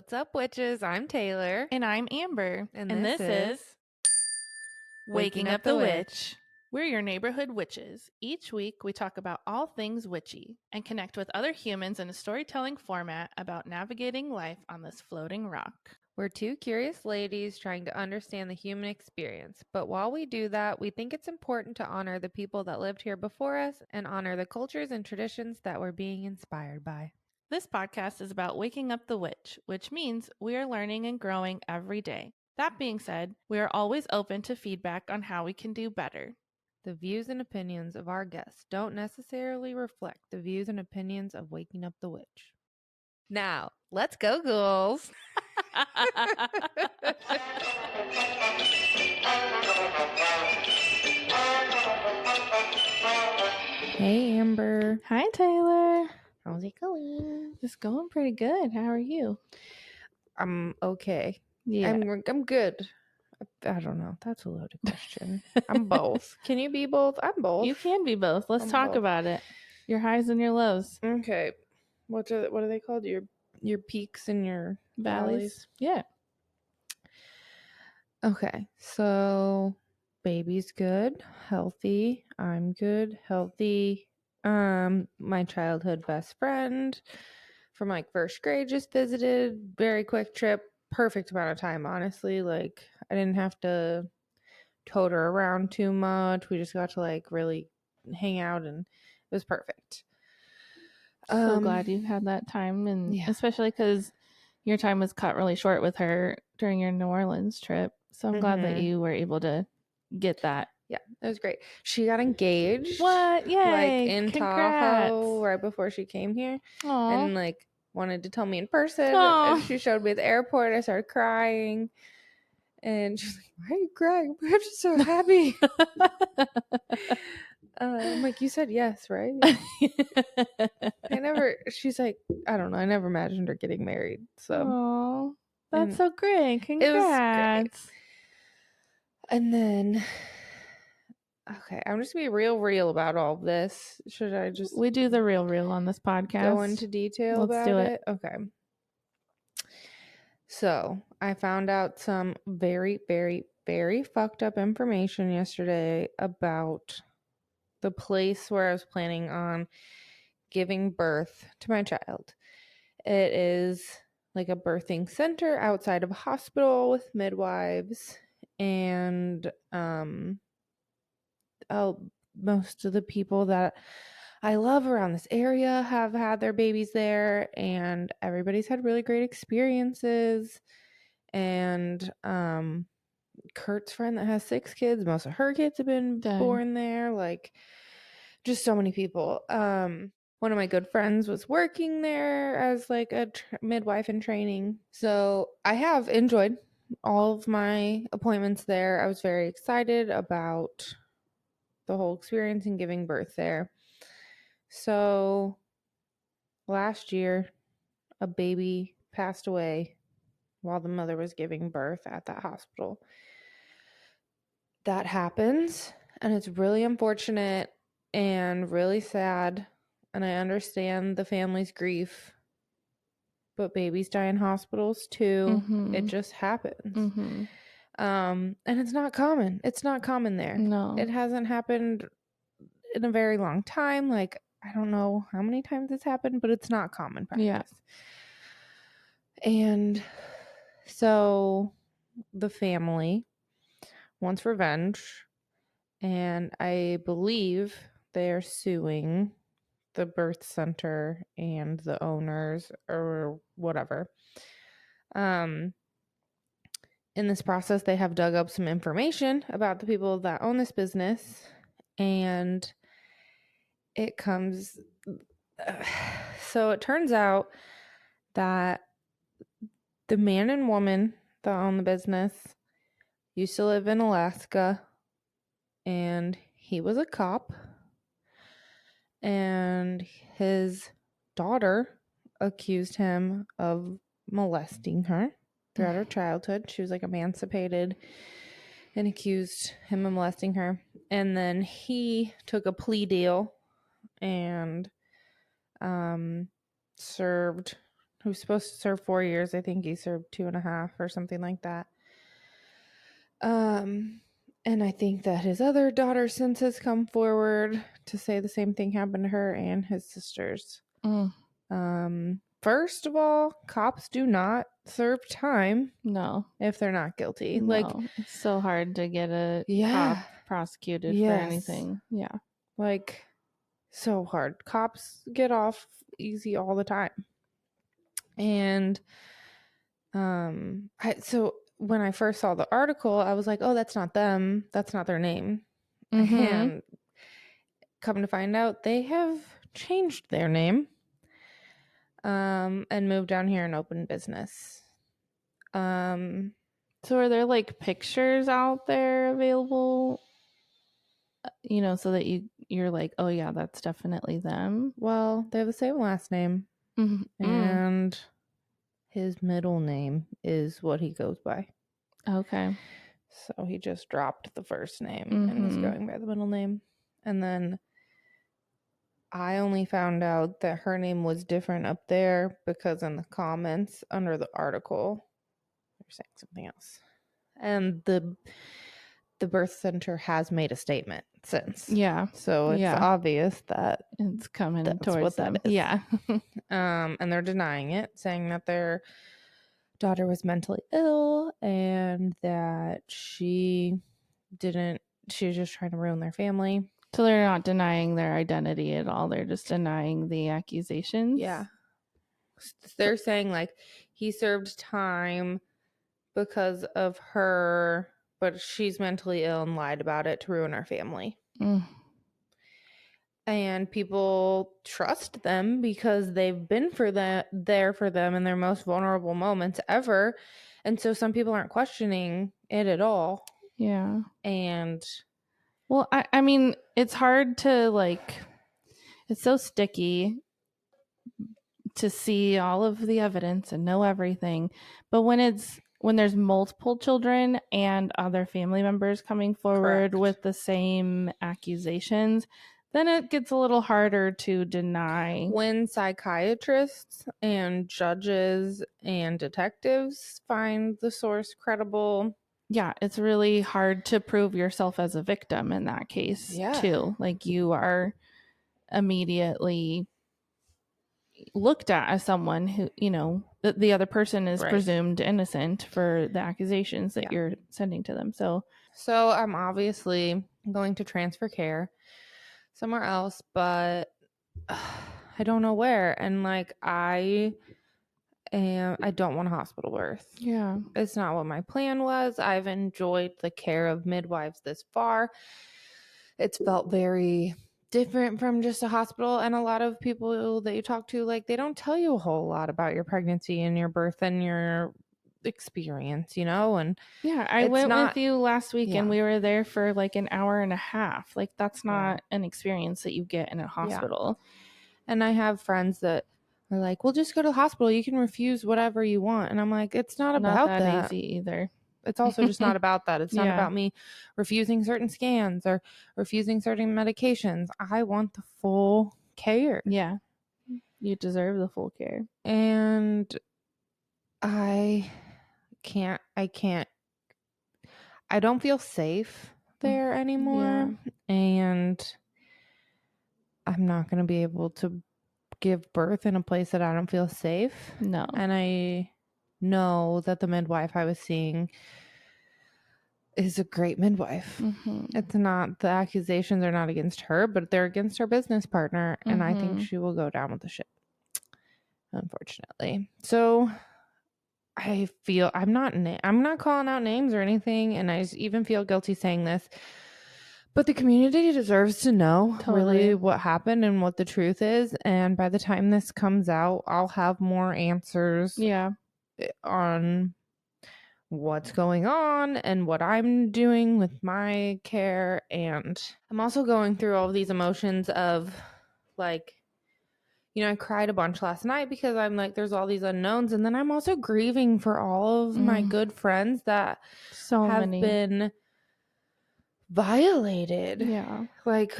What's up, witches? I'm Taylor. And I'm Amber. And this is Waking Up the Witch. We're your neighborhood witches. Each week, we talk about all things witchy and connect with other humans in a storytelling format about navigating life on this floating rock. We're two curious ladies trying to understand the human experience. But while we do that, we think it's important to honor the people that lived here before us and honor the cultures and traditions that we're being inspired by. This podcast is about waking up the witch, which means we are learning and growing every day. That being said, we are always open to feedback on how we can do better. The views and opinions of our guests don't necessarily reflect the views and opinions of Waking Up the Witch. Now, let's go, ghouls. Hey, Amber. Hi, Taylor. How's it going? It's going pretty good. How are you? I'm okay. Yeah. I'm good. I don't know. That's a loaded question. I'm both. Can you be both? I'm both. You can be both. Let's talk about it. Your highs and your lows. Okay. What are they called? Your peaks and your valleys? Yeah. Okay. So baby's good, healthy. I'm good, healthy. My childhood best friend from like first grade just visited. Very quick trip. Perfect amount of time, honestly. Like I didn't have to tote her around too much. We just got to like really hang out and it was perfect. So glad you had that time, and especially because your time was cut really short with her during your New Orleans trip. So I'm glad that you were able to get that. Yeah, it was great. She got engaged. What? Yay! Like in Congrats. Tahoe right before she came here. Aww. And like wanted to tell me in person. Aww. And she showed me at the airport. I started crying. And she's like, why are you crying? I'm just so happy. I'm like, you said yes, right? She's like, I don't know. I never imagined her getting married. So, aww, that's so great. Congrats. It was great. And then, okay, I'm just gonna be real about all of this. Should I just? We do the real on this podcast. Go into detail Let's about do it. Okay. So I found out some very, very, very fucked up information yesterday about the place where I was planning on giving birth to my child. It is like a birthing center outside of a hospital with midwives, and most of the people that I love around this area have had their babies there, and everybody's had really great experiences. And Kurt's friend that has 6 kids, most of her kids have been born there. Like, just so many people. One of my good friends was working there as like a midwife in training. So I have enjoyed all of my appointments there. I was very excited about the whole experience and giving birth there. So last year, a baby passed away while the mother was giving birth at that hospital. That happens, and it's really unfortunate and really sad, and I understand the family's grief, but babies die in hospitals too. It just happens. And it's not common. It's not common there. No. It hasn't happened in a very long time. Like, I don't know how many times it's happened, but it's not common practice. Yeah. And so the family wants revenge, and I believe they're suing the birth center and the owners or whatever. In this process, they have dug up some information about the people that own this business, and it comes so it turns out that the man and woman that own the business used to live in Alaska, and he was a cop, and his daughter accused him of molesting her throughout her childhood. She was like emancipated and accused him of molesting her. And then he took a plea deal and served who was supposed to serve 4 years. I think he served 2.5 or something like that. And I think that his other daughter since has come forward to say the same thing happened to her and his sisters. First of all, cops do not serve time. No. If they're not guilty. No. Like, it's so hard to get a yeah, cop prosecuted for yes. anything. Yeah. Like, so hard. Cops get off easy all the time. And so when I first saw the article, I was like, oh, that's not them. That's not their name. And come to find out, they have changed their name and moved down here and opened business. So are there like pictures out there available, you know, so that you're like, oh yeah, that's definitely them? Well, they have the same last name. And his middle name is what he goes by. Okay. So he just dropped the first name and is going by the middle name. And then I only found out that her name was different up there because in the comments under the article, they're saying something else. And the birth center has made a statement since. Yeah. So it's obvious that it's coming that's towards what them. That is. Yeah. And they're denying it, saying that their daughter was mentally ill and that she was just trying to ruin their family. So they're not denying their identity at all. They're just denying the accusations. Yeah. They're saying like he served time because of her, but she's mentally ill and lied about it to ruin our family. And people trust them because they've been there for them in their most vulnerable moments ever. And so some people aren't questioning it at all. Yeah. And well, I mean, it's hard to like, it's so sticky to see all of the evidence and know everything. But when there's multiple children and other family members coming forward with the same accusations, then it gets a little harder to deny. When psychiatrists and judges and detectives find the source credible, yeah, it's really hard to prove yourself as a victim in that case, too. Like, you are immediately looked at as someone who, you know, the other person is presumed innocent for the accusations that you're sending to them. So I'm obviously going to transfer care somewhere else, but I don't know where. And like, I don't want a hospital birth. Yeah. It's not what my plan was. I've enjoyed the care of midwives this far. It's felt very different from just a hospital. And a lot of people that you talk to, like, they don't tell you a whole lot about your pregnancy and your birth and your experience, you know? And yeah, I went with you last week and we were there for like an hour and a half. Like, that's not an experience that you get in a hospital. And I have friends that are like, well, just go to the hospital. You can refuse whatever you want. And I'm like, it's not about that easy either. It's also just not about that. It's not about me refusing certain scans or refusing certain medications. I want the full care. Yeah. You deserve the full care. And I don't feel safe there anymore. Yeah. And I'm not going to be able to give birth in a place that I don't feel safe. No. And I know that the midwife I was seeing is a great midwife. It's not, the accusations are not against her, but they're against her business partner. And I think she will go down with the ship, unfortunately. So I feel I'm not calling out names or anything. And I even feel guilty saying this, but the community deserves to know really what happened and what the truth is. And by the time this comes out, I'll have more answers on what's going on and what I'm doing with my care. And I'm also going through all of these emotions of like, you know, I cried a bunch last night because I'm like, there's all these unknowns. And then I'm also grieving for all of my good friends that have been violated. Yeah. Like,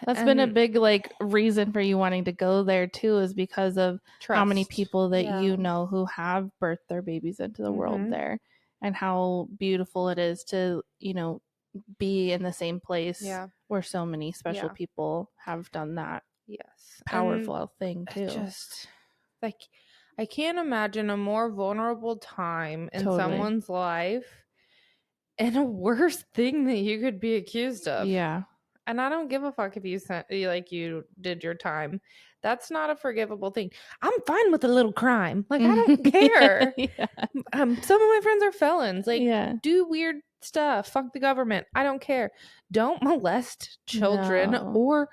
That's been a big like reason for you wanting to go there too, is because of how many people that you know who have birthed their babies into the world there, and how beautiful it is to, you know, be in the same place where so many special people have done that powerful thing too. Just like, I can't imagine a more vulnerable time in someone's life and a worse thing that you could be accused of. Yeah. And I don't give a fuck if you did your time. That's not a forgivable thing. I'm fine with a little crime. Like, I don't care. Some of my friends are felons. Like, do weird stuff. Fuck the government. I don't care. Don't molest children or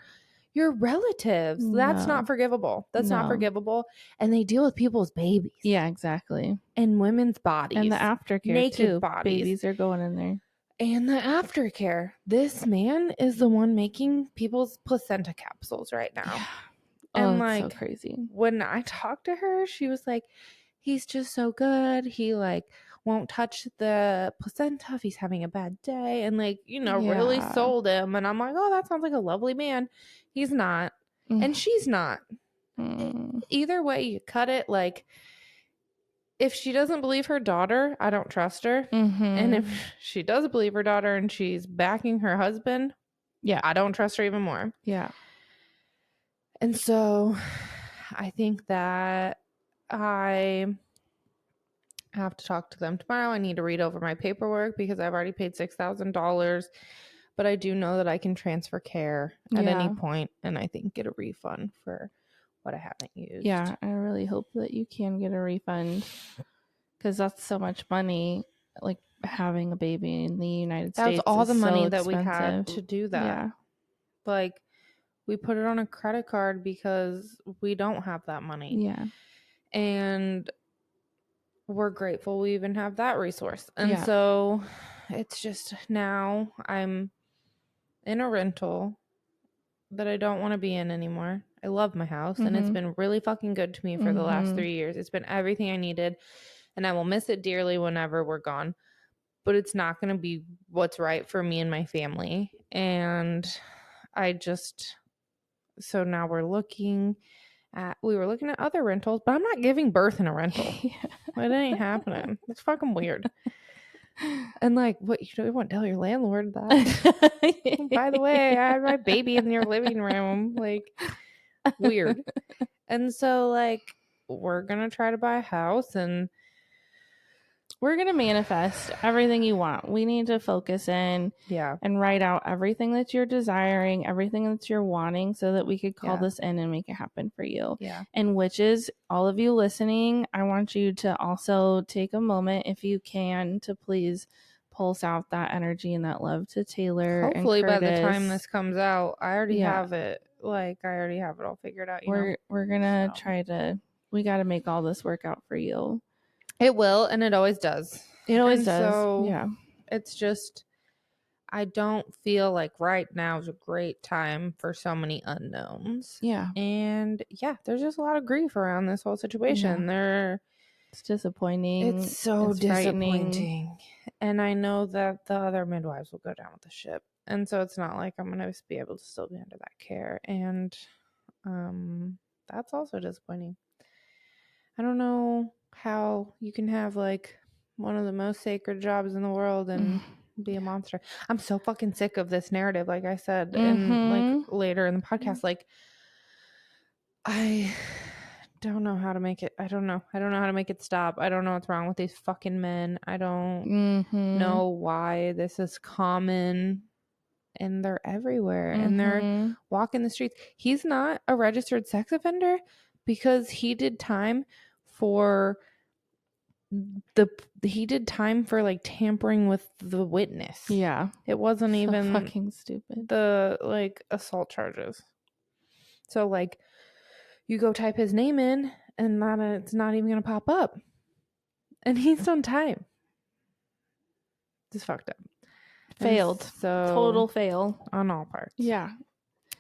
your relatives. That's not forgivable. That's not forgivable. And they deal with people's babies. Yeah, exactly. And women's bodies. And the aftercare naked too. Bodies. Babies are going in there. And the aftercare. This man is the one making people's placenta capsules right now. Yeah. And that's so crazy. When I talked to her, she was like, he's just so good. He like won't touch the placenta if he's having a bad day. And like, you know, really sold him. And I'm like, oh, that sounds like a lovely man. He's not. And she's not. Either way you cut it, like, if she doesn't believe her daughter, I don't trust her. And if she does believe her daughter and she's backing her husband, I don't trust her even more. Yeah. And so I think that I have to talk to them tomorrow. I need to read over my paperwork because I've already paid $6,000. But I do know that I can transfer care at any point, and I think get a refund for what I haven't used. Yeah, I really hope that you can get a refund, because that's so much money. Like, having a baby in the United States, that's all the money so that we had to do that. Yeah. Like, we put it on a credit card because we don't have that money. Yeah. And we're grateful we even have that resource. And so it's just, now I'm in a rental that I don't want to be in anymore. I love my house, and it's been really fucking good to me for the last 3 years. It's been everything I needed, and I will miss it dearly whenever we're gone. But it's not going to be what's right for me and my family. And so now we were looking at other rentals, but I'm not giving birth in a rental. It ain't happening. It's fucking weird. And like, what, you don't want to tell your landlord that? By the way, I had my baby in your living room. Like, weird. And so like, we're gonna try to buy a house, and we're going to manifest everything you want. We need to focus in and write out everything that you're desiring, everything that you're wanting, so that we could call this in and make it happen for you. Yeah. And witches, all of you listening, I want you to also take a moment, if you can, to please pulse out that energy and that love to Taylor. Hopefully and Curtis. By the time this comes out, I already have it. Like, I already have it all figured out. We're going to try to, we got to make all this work out for you. It will, and it always does. It always does. So it's just, I don't feel like right now is a great time for so many unknowns. Yeah. And there's just a lot of grief around this whole situation. It's disappointing. It's so disappointing. And I know that the other midwives will go down with the ship. And so it's not like I'm going to be able to still be under that care. And that's also disappointing. I don't know how you can have like one of the most sacred jobs in the world and be a monster. I'm so fucking sick of this narrative, like I said, and like later in the podcast, like, I don't know how to make it. I don't know how to make it stop. I don't know what's wrong with these fucking men. I don't know why this is common, and they're everywhere, and they're walking the streets. He's not a registered sex offender because he did time for like tampering with the witness. Yeah. It wasn't so even fucking stupid. The like assault charges. So like, you go type his name in and it's not even going to pop up. And he's done time. Just fucked up. Failed. So total fail on all parts. Yeah.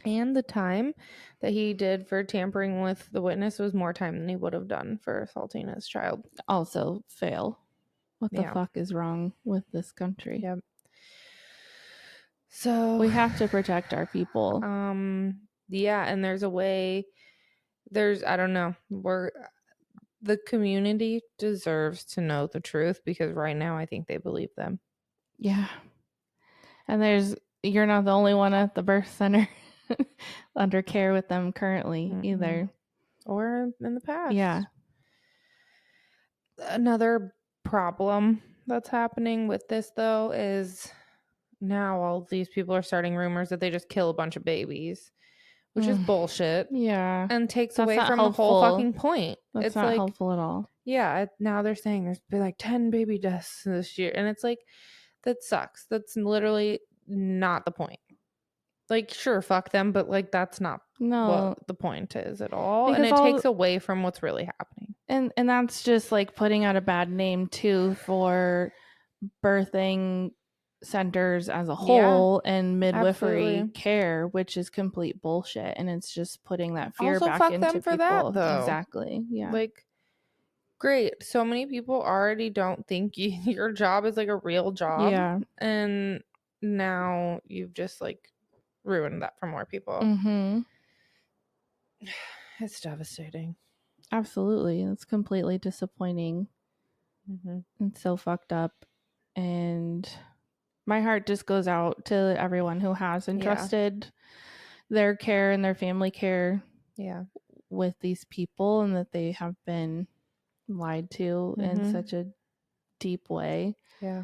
And the time that he did for tampering with the witness was more time than he would have done for assaulting his child. Also fail. What the fuck is wrong with this country? Yep. So we have to protect our people. Yeah, and there's a way. I don't know. The community deserves to know the truth, because right now I think they believe them. Yeah. And you're not the only one at the birth center under care with them currently either. Or in the past. Yeah. Another problem that's happening with this, though, is now all these people are starting rumors that they just kill a bunch of babies, which is bullshit. Yeah. And takes That's away not from the whole helpful. fucking point. That's It's not like, helpful at all. yeah, now they're saying there's been like 10 baby deaths this year. And it's like, that sucks. That's literally not the point. Like, sure, fuck them, but like, that's not what the point is at all. And it takes away from what's really happening. And that's just like putting out a bad name too for birthing centers as a whole and midwifery care, which is complete bullshit. And it's just putting that fear also back fuck into them for people. that, though. Exactly. Yeah. Like, great. So many people already don't think your job is like a real job. Yeah. And now you've just like ruined that for more people. It's devastating. Absolutely. It's completely disappointing. It's so fucked up. And my heart just goes out to everyone who has entrusted their care and their family care with these people, and that they have been lied to in such a deep way. Yeah.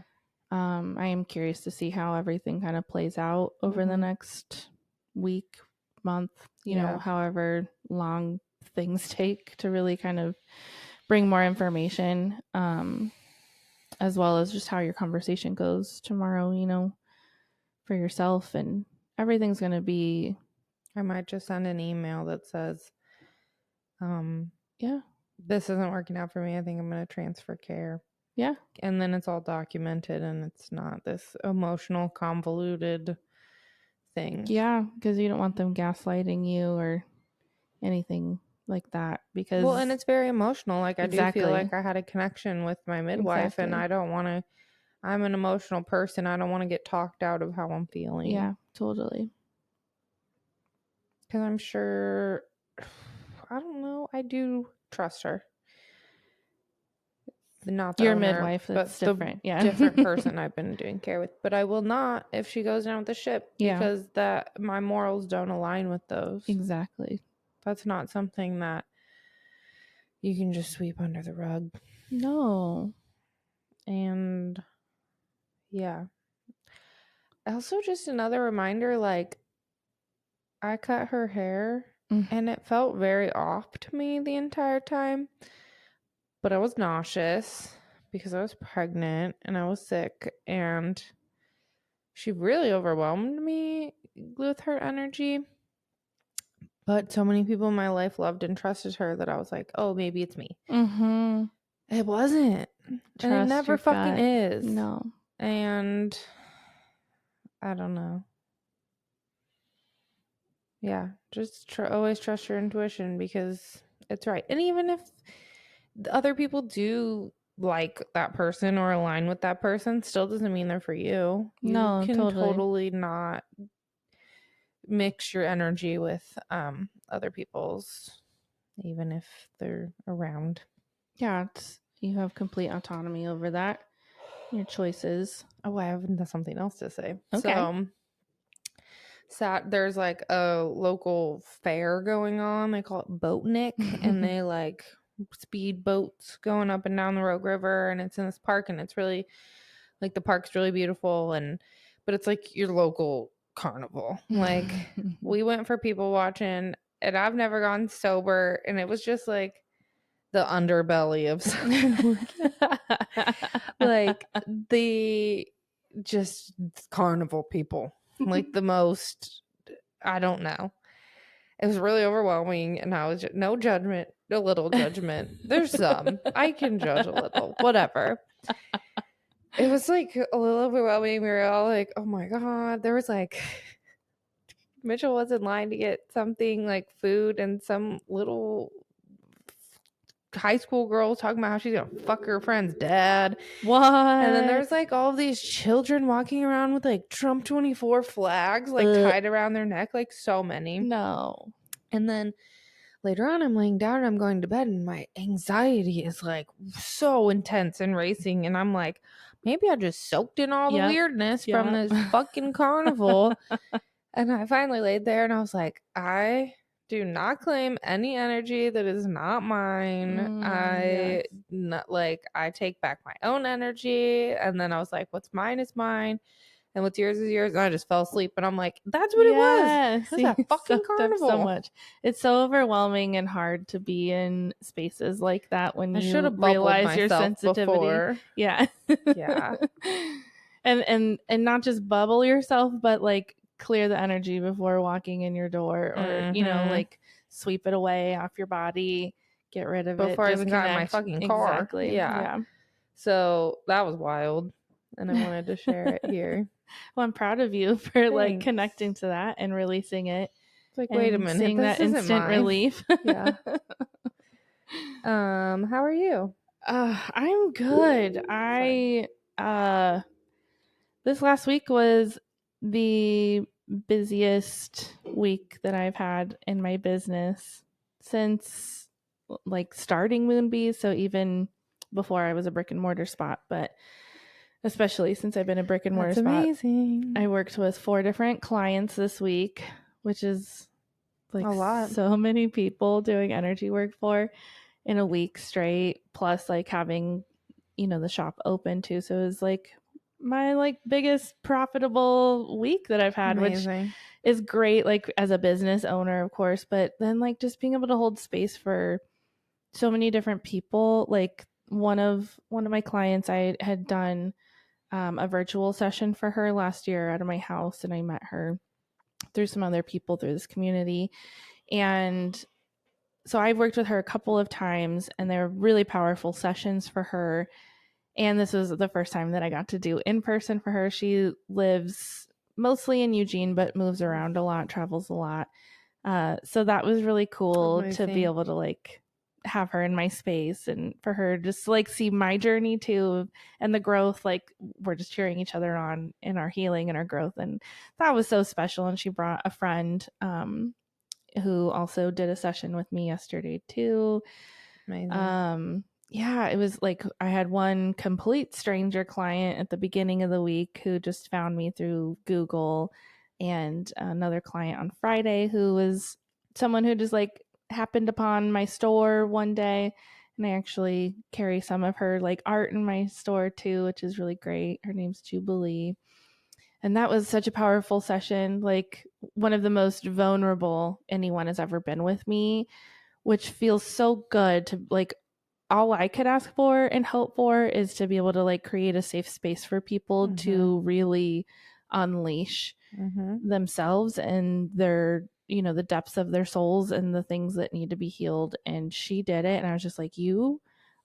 I am curious to see how everything kind of plays out over the next week, month, you know, however long things take to really kind of bring more information, as well as just how your conversation goes tomorrow, you know, for yourself. And everything's going to be... I might just send an email that says, this isn't working out for me. I think I'm going to transfer care. Yeah. And then it's all documented and it's not this emotional, convoluted thing. Yeah, because you don't want them gaslighting you or anything like that. Because, well, and it's very emotional. Like, I do feel like I had a connection with my midwife, and I don't want to. I'm an emotional person. I don't want to get talked out of how I'm feeling. Yeah, totally. Because I'm sure, I don't know, I do trust her. Not the your owner, midwife, but that's different. Yeah, different person I've been doing care with. But I will not if she goes down with the ship, because that my morals don't align with those. Exactly. That's not something that you can just sweep under the rug. No. And yeah. Also, just another reminder, like, I cut her hair and it felt very off to me the entire time. But I was nauseous because I was pregnant and I was sick, and she really overwhelmed me with her energy. But so many people in my life loved and trusted her that I was like, oh, maybe it's me. It wasn't. And it never fucking is. No. And I don't know. Yeah, just always trust your intuition, because it's right. And even if other people do like that person or align with that person, still doesn't mean they're for you. You can totally not mix your energy with other people's, even if they're around. Yeah, you have complete autonomy over that, your choices. Oh, I have something else to say. Okay. So there's like a local fair going on. They call it Boatnik, and they like speed boats going up and down the Rogue River, and it's in this park, and it's really like, the park's really beautiful, but it's like your local carnival. Like, we went for people watching, and I've never gone sober, and it was just like the underbelly of like the just carnival people, like the most, I don't know. It was really overwhelming, and I was just, no judgment, a little judgment. There's some. I can judge a little, whatever. It was like a little overwhelming. We were all like, oh my God. There was like, Mitchell was in line to get something like food, and some little high school girl talking about how she's gonna fuck her friend's dad. What? And then there's like all these children walking around with like Trump 24 flags like tied around their neck, like so many. No. And then later on, I'm laying down and I'm going to bed, and my anxiety is like so intense and racing. And I'm like, maybe I just soaked in all the weirdness from this fucking carnival. And I finally laid there and I was like, I do not claim any energy that is not mine. I take back my own energy. And then I was like, what's mine is mine. And what's yours is yours. And I just fell asleep. And I'm like, that's what it was. It was a fucking carnival. So much. It's so overwhelming and hard to be in spaces like that when you realize your sensitivity. Before. Yeah. Yeah. and not just bubble yourself, but like clear the energy before walking in your door, or you know, like sweep it away off your body, get rid of it before I even got in my fucking car. Exactly. Yeah. So that was wild, and I wanted to share it here. Well, I'm proud of you for like connecting to that and releasing it. It's like, wait a minute, seeing that instant relief. Yeah. How are you? I'm good. This last week was the busiest week that I've had in my business since like starting Moonbees. So even before I was a brick and mortar spot, but especially since I've been a brick and mortar spot. Amazing. I worked with 4 different clients this week, which is like a lot. So many people doing energy work for in a week straight, plus like having, you know, the shop open too. So it was like my like biggest profitable week that I've had. Amazing. Which is great, like as a business owner, of course, but then like just being able to hold space for so many different people. Like one of my clients, I had done a virtual session for her last year out of my house, and I met her through some other people through this community. And so I've worked with her a couple of times, and they were really powerful sessions for her. And this was the first time that I got to do in person for her. She lives mostly in Eugene, but moves around a lot, travels a lot. So that was really cool to be able to like have her in my space, and for her just to like see my journey too, and the growth. Like we're just cheering each other on in our healing and our growth. And that was so special. And she brought a friend, who also did a session with me yesterday too. Amazing. Yeah, it was like I had one complete stranger client at the beginning of the week who just found me through Google, and another client on Friday who was someone who just like happened upon my store one day, and I actually carry some of her like art in my store too, which is really great. Her name's Jubilee. And that was such a powerful session, like one of the most vulnerable anyone has ever been with me, which feels so good to like, all I could ask for and hope for is to be able to like create a safe space for people to really unleash themselves and their, you know, the depths of their souls and the things that need to be healed. And she did it. And I was just like, you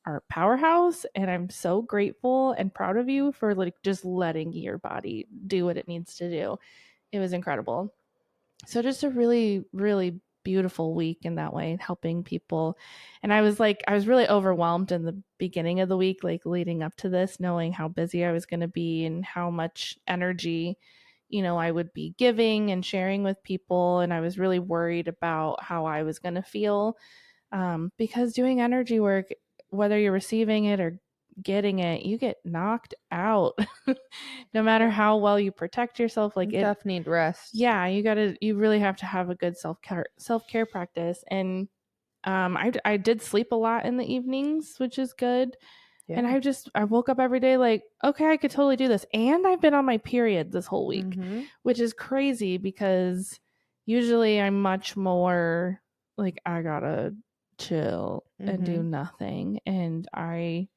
are a powerhouse, and I'm so grateful and proud of you for like just letting your body do what it needs to do. It was incredible. So just a really, really beautiful week in that way, helping people. And I was really overwhelmed in the beginning of the week, like leading up to this, knowing how busy I was going to be and how much energy, you know, I would be giving and sharing with people. And I was really worried about how I was going to feel, because doing energy work, whether you're receiving it or getting it, you get knocked out no matter how well you protect yourself. Like you definitely need rest. Yeah, you really have to have a good self-care practice. And I did sleep a lot in the evenings, which is good. And I woke up every day like, okay, I could totally do this. And I've been on my period this whole week, which is crazy because usually I'm much more like, I gotta chill and do nothing. And I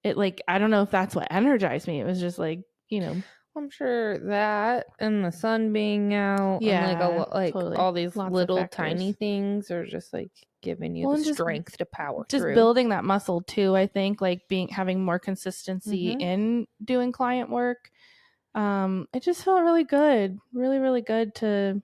don't know if that's what energized me. It was just like, you know, I'm sure that and the sun being out, and like totally. All these lots little tiny things are just like giving you the strength to power just through. Building that muscle too. I think like having more consistency in doing client work. It just felt really good, really, really good to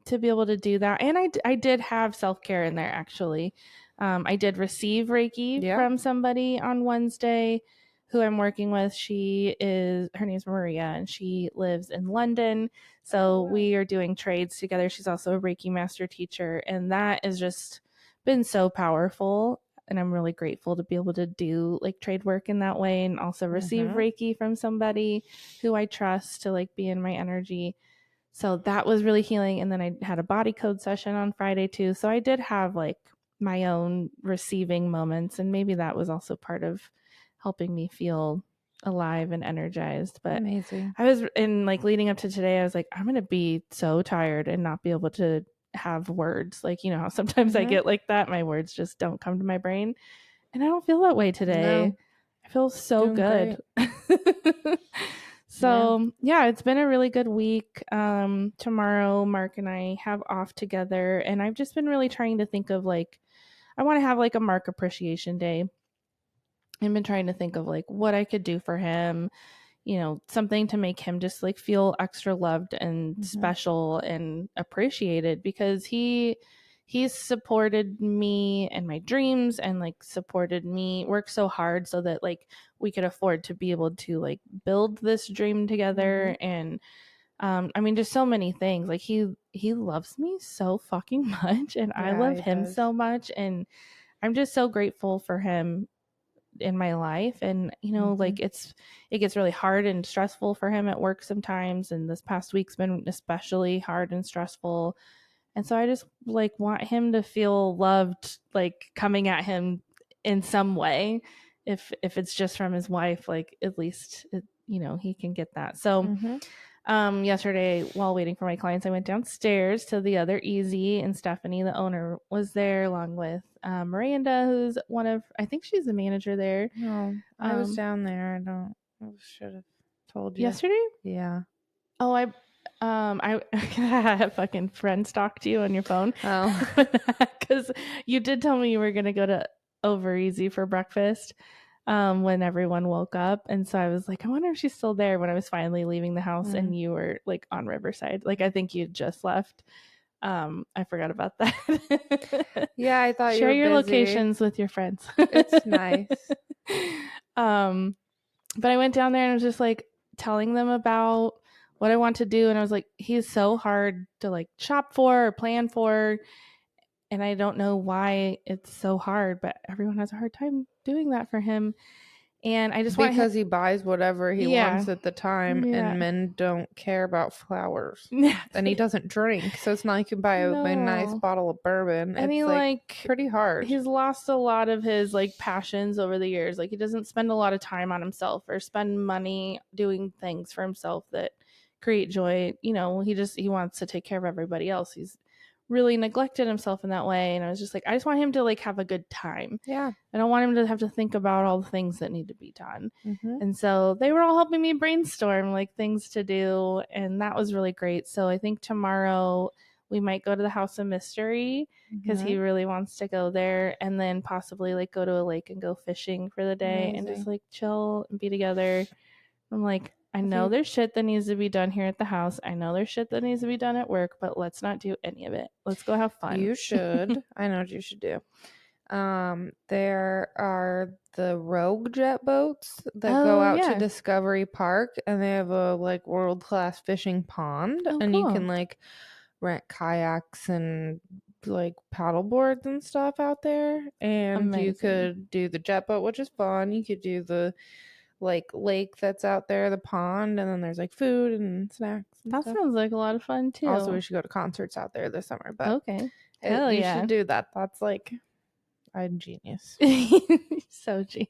to be able to do that. And I did have self-care in there, actually. I did receive Reiki from somebody on Wednesday who I'm working with. Her name's Maria, and she lives in London. So we are doing trades together. She's also a Reiki master teacher, and that has just been so powerful. And I'm really grateful to be able to do like trade work in that way, and also receive Reiki from somebody who I trust to like be in my energy. So that was really healing. And then I had a body code session on Friday too. So I did have like my own receiving moments, and maybe that was also part of helping me feel alive and energized. But amazing. I was in like leading up to today, I was like, I'm going to be so tired and not be able to have words. Like, you know how sometimes I get like that. My words just don't come to my brain. And I don't feel that way today. No. I feel so good. So yeah, it's been a really good week. Tomorrow, Mark and I have off together, and I've just been really trying to think of like, I want to have like a Mark appreciation day. I've been trying to think of like what I could do for him, you know, something to make him just like feel extra loved and special and appreciated, because he's supported me and my dreams, and like supported me, worked so hard so that like we could afford to be able to like build this dream together. And I mean, just so many things. Like he loves me so fucking much, and I love him so much, and I'm just so grateful for him in my life. And you know, like it gets really hard and stressful for him at work sometimes, and this past week's been especially hard and stressful. And so I just like want him to feel loved, like coming at him in some way, if it's just from his wife, like at least you know, he can get that. So yesterday, while waiting for my clients, I went downstairs to the other Easy, and Stephanie, the owner, was there, along with Miranda, who's I think she's the manager there. No, I was down there. I should have told you. Yesterday? Yeah. Oh, I fucking friend stalked you on your phone. Oh. Because you did tell me you were going to go to Over Easy for breakfast when everyone woke up. And so I was like, I wonder if she's still there, when I was finally leaving the house and you were like on Riverside. Like, I think you just left. I forgot about that. Yeah, I thought share you were your busy. locations with your friends. It's nice. But I went down there and I was just like telling them about what I want to do. And I was like, he's so hard to like shop for or plan for. And I don't know why it's so hard, but everyone has a hard time doing that for him. And I just want because he buys whatever he wants at the time, and men don't care about flowers. And he doesn't drink, so it's not like you can buy a nice bottle of bourbon. And it's like pretty hard. He's lost a lot of his like passions over the years. Like, he doesn't spend a lot of time on himself or spend money doing things for himself that create joy. You know, he wants to take care of everybody else. He's really neglected himself in that way. And I was just like, I just want him to like have a good time. Yeah. I don't want him to have to think about all the things that need to be done. And so they were all helping me brainstorm like things to do. And that was really great. So I think tomorrow we might go to the House of Mystery, because he really wants to go there, and then possibly like go to a lake and go fishing for the day. And just like chill and be together. I'm like, I know there's shit that needs to be done here at the house. I know there's shit that needs to be done at work, but let's not do any of it. Let's go have fun. You should. I know what you should do. There are the Rogue jet boats that go out to Discovery Park, and they have a like world-class fishing pond, and you can like rent kayaks and like paddle boards and stuff out there. And you could do the jet boat, which is fun. You could do the like lake that's out there, the pond, and then there's like food and snacks and that stuff. Sounds like a lot of fun too. Also, we should go to concerts out there this summer, but Hell you yeah, should do that. That's like, I'm genius. So genius.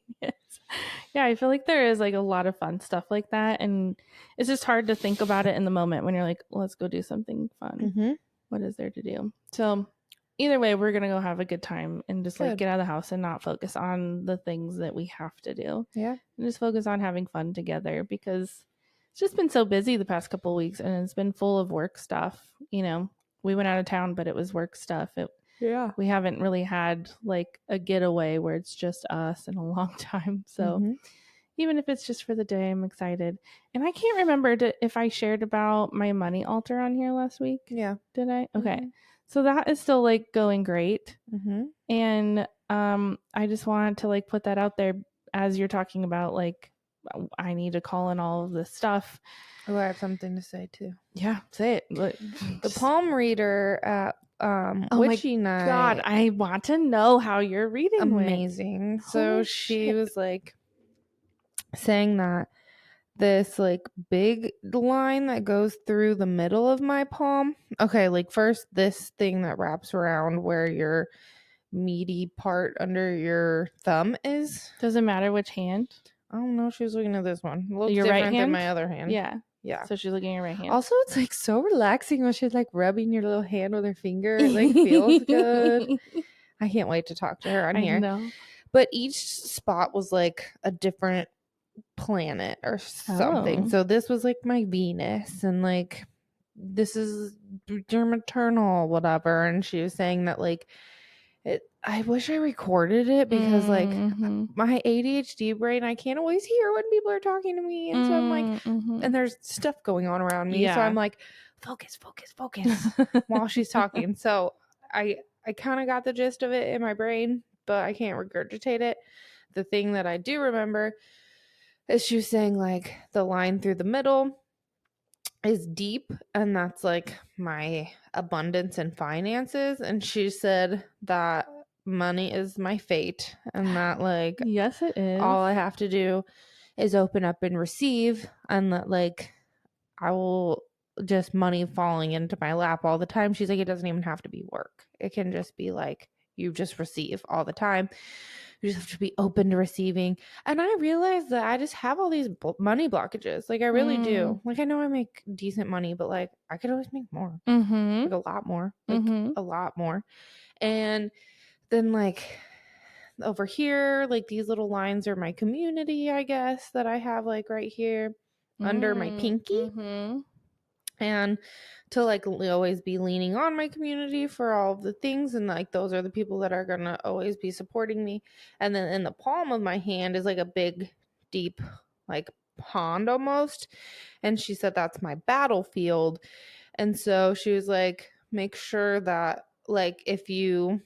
Yeah, I feel like there is like a lot of fun stuff like that, and it's just hard to think about it in the moment when you're like, let's go do something fun. What is there to do? So either way, we're gonna go have a good time and just like get out of the house and not focus on the things that we have to do. Yeah. And just focus on having fun together, because it's just been so busy the past couple of weeks, and it's been full of work stuff. You know, we went out of town, but it was work stuff. We haven't really had like a getaway where it's just us in a long time. So even if it's just for the day, I'm excited. And I can't remember if I shared about my money altar on here last week. Yeah. Did I? Okay. So that is still like going great. And I just wanted to like put that out there as you're talking about like I need to call in all of this stuff. Oh, I have something to say too. Yeah, say it. The palm reader at Witchy Night. God, I want to know how your reading amazing went. So she was like saying that this like big line that goes through the middle of my palm. Okay, like first this thing that wraps around where your meaty part under your thumb is. Doesn't matter which hand. I don't know. She was looking at this one. It looks your different right hand than my other hand. Yeah. So she's looking at your right hand. Also, it's like so relaxing when she's like rubbing your little hand with her finger. It like feels good. I can't wait to talk to her on here. Know. But each spot was like a different planet or something. So this was like my Venus, and like this is your maternal whatever. And she was saying that like I wish I recorded it because like my ADHD brain, I can't always hear when people are talking to me, and so I'm like and there's stuff going on around me, so I'm like focus while she's talking. So I kind of got the gist of it in my brain, but I can't regurgitate it. The thing that I do remember is she was saying like the line through the middle is deep, and that's like my abundance and finances. And she said that money is my fate, and that like yes it is, all I have to do is open up and receive, and that like I will just money falling into my lap all the time. She's like, it doesn't even have to be work. It can just be like you just receive all the time. You just have to be open to receiving. And I realized that I just have all these money blockages. Like I really do. Like I know I make decent money, but like I could always make more. Like a lot more. Like a lot more. And then like over here, like these little lines are my community, I guess, that I have like right here under my pinky. And to like always be leaning on my community for all of the things, and like those are the people that are gonna always be supporting me. And then in the palm of my hand is like a big deep like pond almost, and she said that's my battlefield. And so she was like, make sure that like if you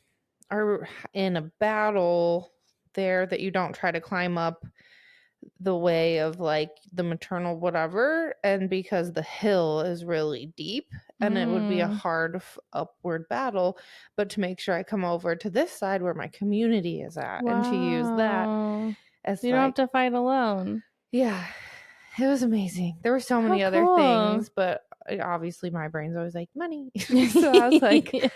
are in a battle there, that you don't try to climb up the way of like the maternal whatever, and because the hill is really deep and it would be a hard upward battle, but to make sure I come over to this side where my community is at. And to use that as you don't have to fight alone. Yeah, it was amazing. There were so many other things, but obviously my brain's always like money. So I was like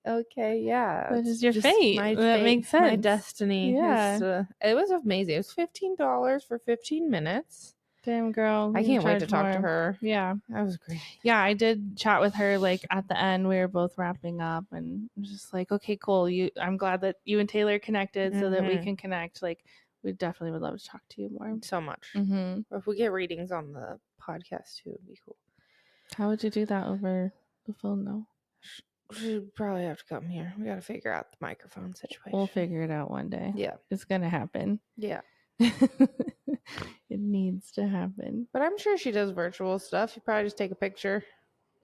okay, yeah, but it's your fate. That makes sense. My destiny. Yeah, it was amazing. It was $15 for 15 minutes. Damn, girl, I can't wait to talk to her. Yeah, that was great. Yeah, I did chat with her like at the end. We were both wrapping up, and I was just like, okay, cool. I'm glad that you and Taylor connected so that we can connect. Like, we definitely would love to talk to you more. So much. Or if we get readings on the podcast too, it'd be cool. How would you do that over the phone though? She'd probably have to come here. We got to figure out the microphone situation. We'll figure it out one day. Yeah. It's going to happen. Yeah. It needs to happen. But I'm sure she does virtual stuff. You probably just take a picture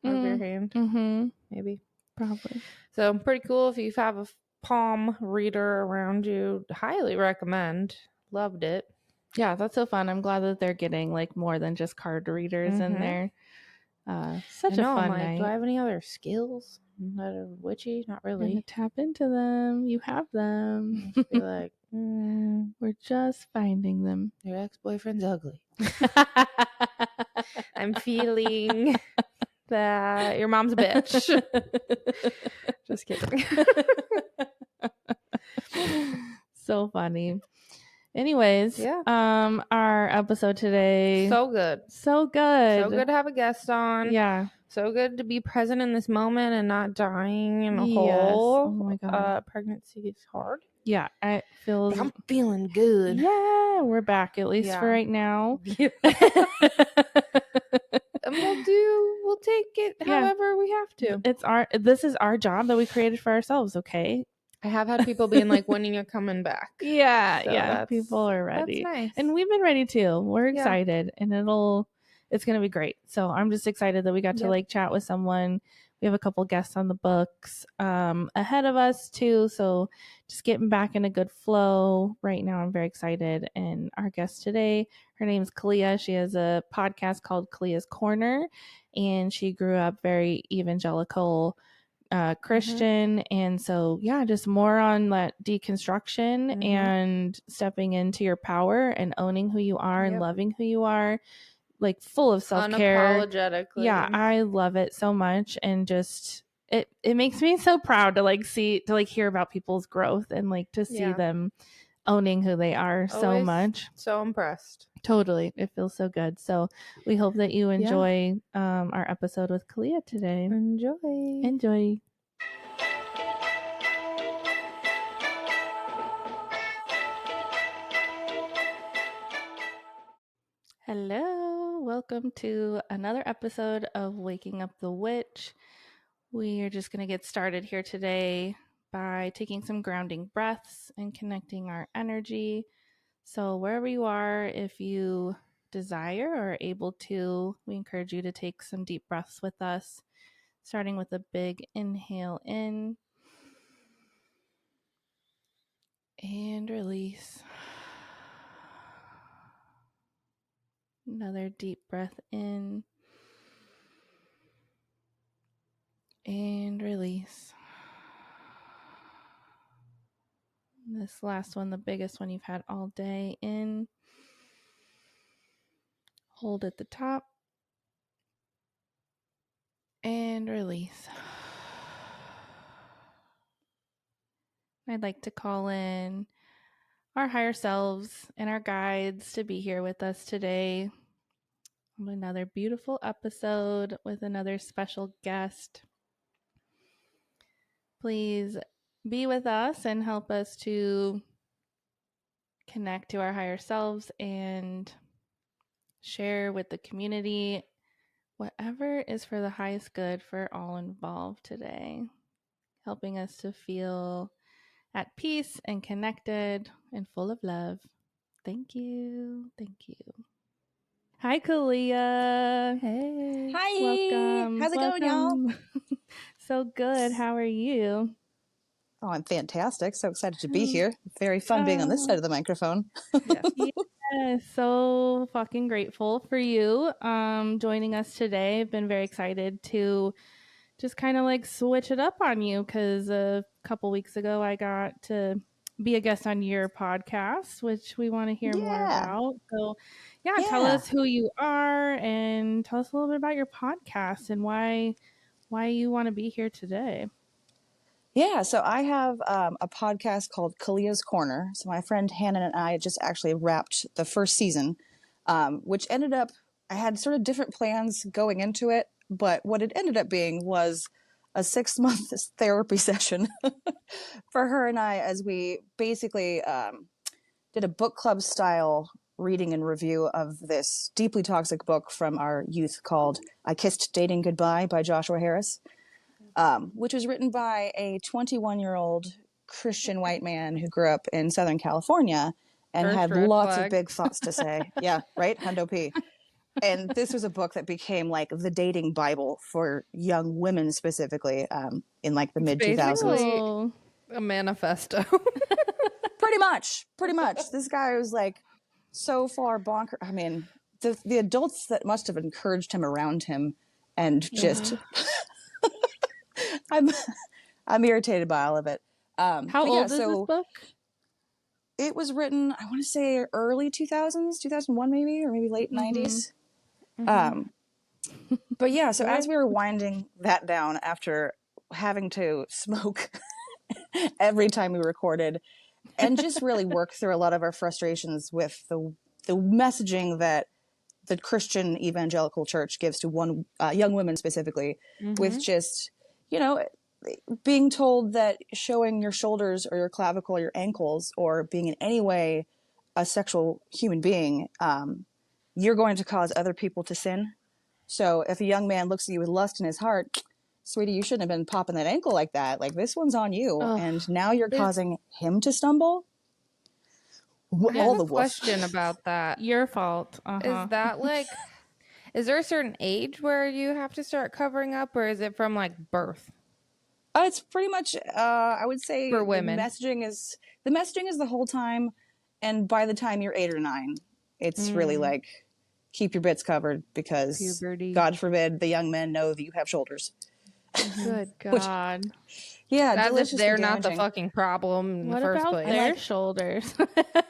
of your hand. Maybe. Probably. So pretty cool. If you have a palm reader around you, highly recommend. Loved it. Yeah, that's so fun. I'm glad that they're getting like more than just card readers in there. Such a fun night. Do I have any other skills that are witchy? Not really. Tap into them. You have them. Be like, we're just finding them. Your ex-boyfriend's ugly. I'm feeling that your mom's a bitch. Just kidding. So funny. Anyways, our episode today. So good. So good. So good to have a guest on. Yeah. So good to be present in this moment and not dying in a hole. Oh my God. Pregnancy is hard. Yeah. I'm feeling good. Yeah. We're back, at least for right now. Yeah. And we'll take it however we have to. This is our job that we created for ourselves, okay? I have had people being like, when are you coming back? Yeah, So yeah. People are ready. That's nice. And we've been ready too. We're Yeah. excited and it's going to be great. So I'm just excited that we got to like chat with someone. We have a couple guests on the books ahead of us too. So just getting back in a good flow right now. I'm very excited. And our guest today, her name's Kalea. She has a podcast called Kalea's Corner, and she grew up very evangelical Christian. And so, yeah, just more on that deconstruction and stepping into your power and owning who you are and loving who you are, like full of self-care. Unapologetically. Yeah, I love it so much. And just it makes me so proud to like hear about people's growth and like to see them owning who they are so much. So impressed. Totally. It feels so good. So we hope that you enjoy our episode with Kalea today. Enjoy. Hello. Welcome to another episode of Waking Up the Witch. We are just going to get started here today by taking some grounding breaths and connecting our energy. So wherever you are, if you desire or are able to, we encourage you to take some deep breaths with us, starting with a big inhale in and release. Another deep breath in and release. This last one, the biggest one you've had all day, in. Hold at the top and release. I'd like to call in our higher selves and our guides to be here with us today on another beautiful episode with another special guest. Please be with us and help us to connect to our higher selves and share with the community whatever is for the highest good for all involved today, helping us to feel at peace and connected and full of love. Thank you. Thank you. Hi, Kalea. Hey. Hi. Welcome. How's it going, y'all? So good. How are you? Oh, I'm fantastic. So excited to be here. Very fun being on this side of the microphone. Yeah, so fucking grateful for you joining us today. I've been very excited to just kind of like switch it up on you because a couple weeks ago I got to be a guest on your podcast, which we want to hear more about. So yeah, tell us who you are and tell us a little bit about your podcast and why you want to be here today. Yeah, so I have a podcast called Kalea's Corner. So my friend Hannah and I just actually wrapped the first season, which ended up, I had sort of different plans going into it, but what it ended up being was a 6-month therapy session for her and I as we basically did a book club style reading and review of this deeply toxic book from our youth called I Kissed Dating Goodbye by Joshua Harris. Which was written by a 21-year-old Christian white man who grew up in Southern California and had lots of big thoughts to say. Yeah, right? Hundo P. And this was a book that became like the dating Bible for young women specifically in like the mid-2000s. A manifesto. Pretty much. This guy was like so far bonker. I mean, the adults that must have encouraged him around him and just... I'm irritated by all of it. How old is this book? It was written, I want to say early 2000s, 2001 maybe, or maybe late 90s. But yeah, so as we were winding that down after having to smoke every time we recorded and just really work through a lot of our frustrations with the messaging that the Christian evangelical church gives to young women specifically, with just, being told that showing your shoulders or your clavicle or your ankles or being in any way a sexual human being, you're going to cause other people to sin. So if a young man looks at you with lust in his heart, sweetie, you shouldn't have been popping that ankle like that. Like, this one's on you. Ugh. And now you're causing him to stumble. I have a question about that. Your fault. Is that like, is there a certain age where you have to start covering up, or is it from like birth? It's pretty much, I would say, for women. The messaging is the whole time. And by the time you're 8 or 9, it's really like, keep your bits covered, because puberty. God forbid the young men know that you have shoulders. Good God. Yeah, that's if they're not the fucking problem in the first place. Their shoulders?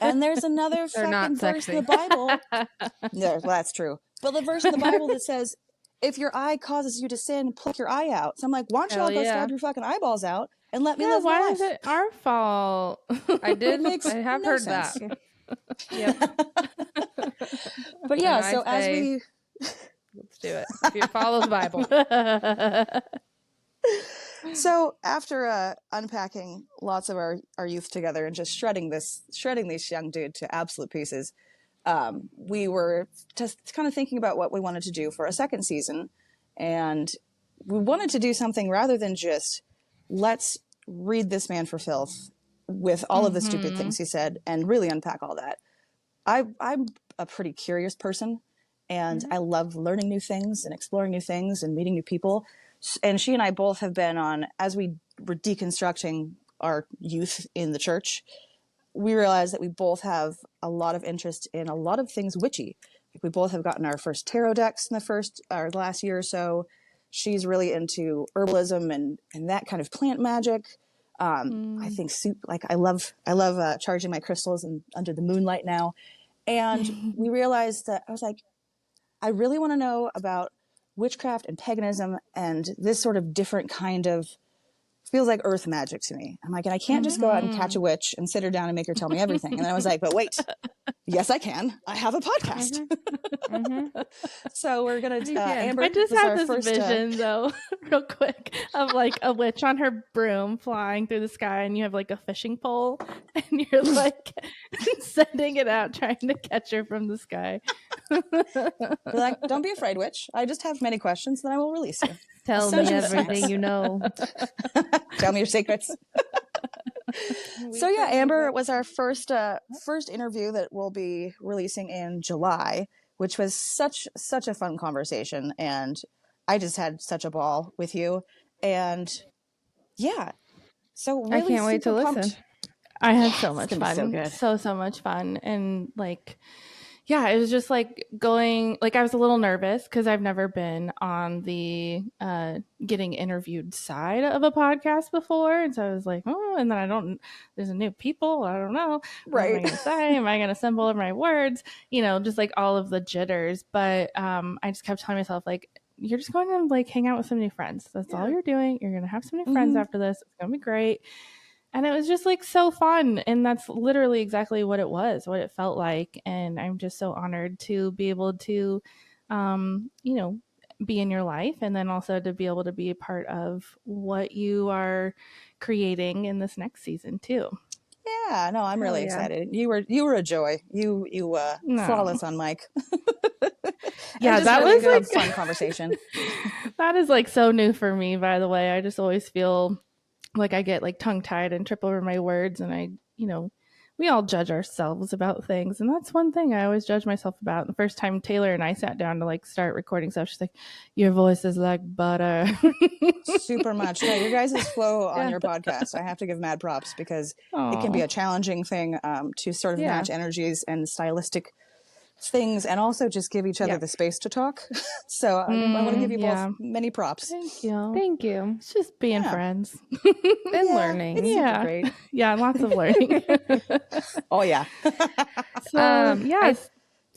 And there's another fucking verse in the Bible. No, that's true. But the verse in the Bible that says, if your eye causes you to sin, pluck your eye out. So I'm like, why don't y'all go stab your fucking eyeballs out and let me live my life? Why is it our fault? I have heard sense. that. Yep. But yeah, so as we let's do it. If you follow the Bible. So after unpacking lots of our youth together and just shredding this young dude to absolute pieces, we were just kind of thinking about what we wanted to do for a second season. And we wanted to do something rather than just, let's read this man for filth with all of the stupid things he said and really unpack all that. I'm a pretty curious person, and I love learning new things and exploring new things and meeting new people. And she and I both have been on, as we were deconstructing our youth in the church, we realized that we both have a lot of interest in a lot of things witchy. We both have gotten our first tarot decks in the last year or so. She's really into herbalism and that kind of plant magic. I think I love charging my crystals and under the moonlight now. And we realized that I was like, I really want to know about witchcraft and paganism and this sort of different kind of, feels like earth magic to me. I'm like, and I can't just go out and catch a witch and sit her down and make her tell me everything. And then I was like, but wait, yes, I can. I have a podcast. So we're going to, Amber. I just had this vision though, real quick, of like a witch on her broom flying through the sky, and you have like a fishing pole and you're like sending it out, trying to catch her from the sky. You're like, don't be afraid, witch. I just have many questions, then I will release you. Tell me everything you know. Tell me your secrets. So yeah, Amber was our first interview that we'll be releasing in July, which was such a fun conversation, and I just had such a ball with you. And yeah, so really I can't wait to pumped. listen. I had so much fun. So good. So much fun. And like, yeah, it was just like going, like I was a little nervous because I've never been on the getting interviewed side of a podcast before. And so I was like, oh, and then there's a new people. I don't know. What am I going to say? Am I going to stumble over my words? You know, just like all of the jitters. But I just kept telling myself, like, you're just going to like hang out with some new friends. That's all you're doing. You're going to have some new friends after this. It's going to be great. And it was just like so fun. And that's literally exactly what it felt like. And I'm just so honored to be able to, be in your life. And then also to be able to be a part of what you are creating in this next season too. Yeah, no, I'm really excited. You were a joy. You flawless on mic. Yeah, that really was like a fun conversation. That is like so new for me, by the way. I just always feel like I get like tongue tied and trip over my words, and we all judge ourselves about things, and that's one thing I always judge myself about. The first time Taylor and I sat down to like start recording stuff, she's like, "Your voice is like butter." Super much. Yeah, your guys' flow on your podcast, I have to give mad props, because it can be a challenging thing to sort of match energies and stylistic things, and also just give each other the space to talk. So I want to give you both many props. Thank you. Thank you. It's just being friends and learning. It's super great. Yeah, lots of learning. Oh yeah. So yes.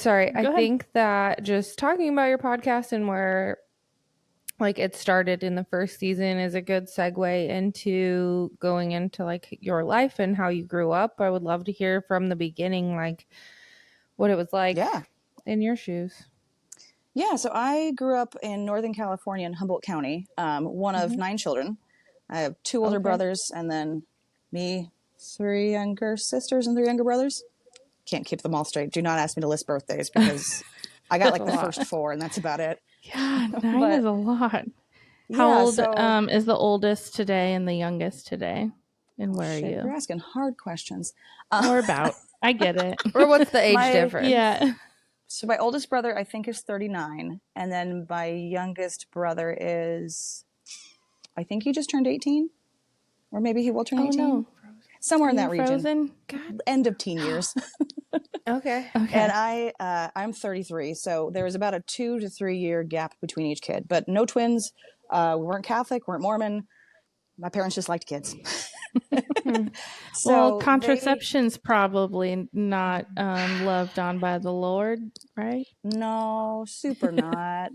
I think that just talking about your podcast and where like it started in the first season is a good segue into going into like your life and how you grew up. I would love to hear from the beginning, like what it was like in your shoes. Yeah, so I grew up in Northern California in Humboldt County, one of 9 children. I have 2 older brothers, and then me, 3 younger sisters and 3 younger brothers. Can't keep them all straight. Do not ask me to list birthdays, because I got like the first 4, and that's about it. Yeah, 9 is a lot. How old is the oldest today and the youngest today? And where are you? You're asking hard questions. Or about. I get it. Or what's the age difference? Yeah. So my oldest brother, I think, is 39. And then my youngest brother is, I think he just turned 18. Or maybe he will turn 18. No. Somewhere in that region. Frozen? God. End of teen years. Okay. And I'm 33. So there was about a 2 to 3 year gap between each kid. But no twins. We weren't Catholic, weren't Mormon. My parents just liked kids. So well, contraception's probably not loved on by the Lord, right? No, super not.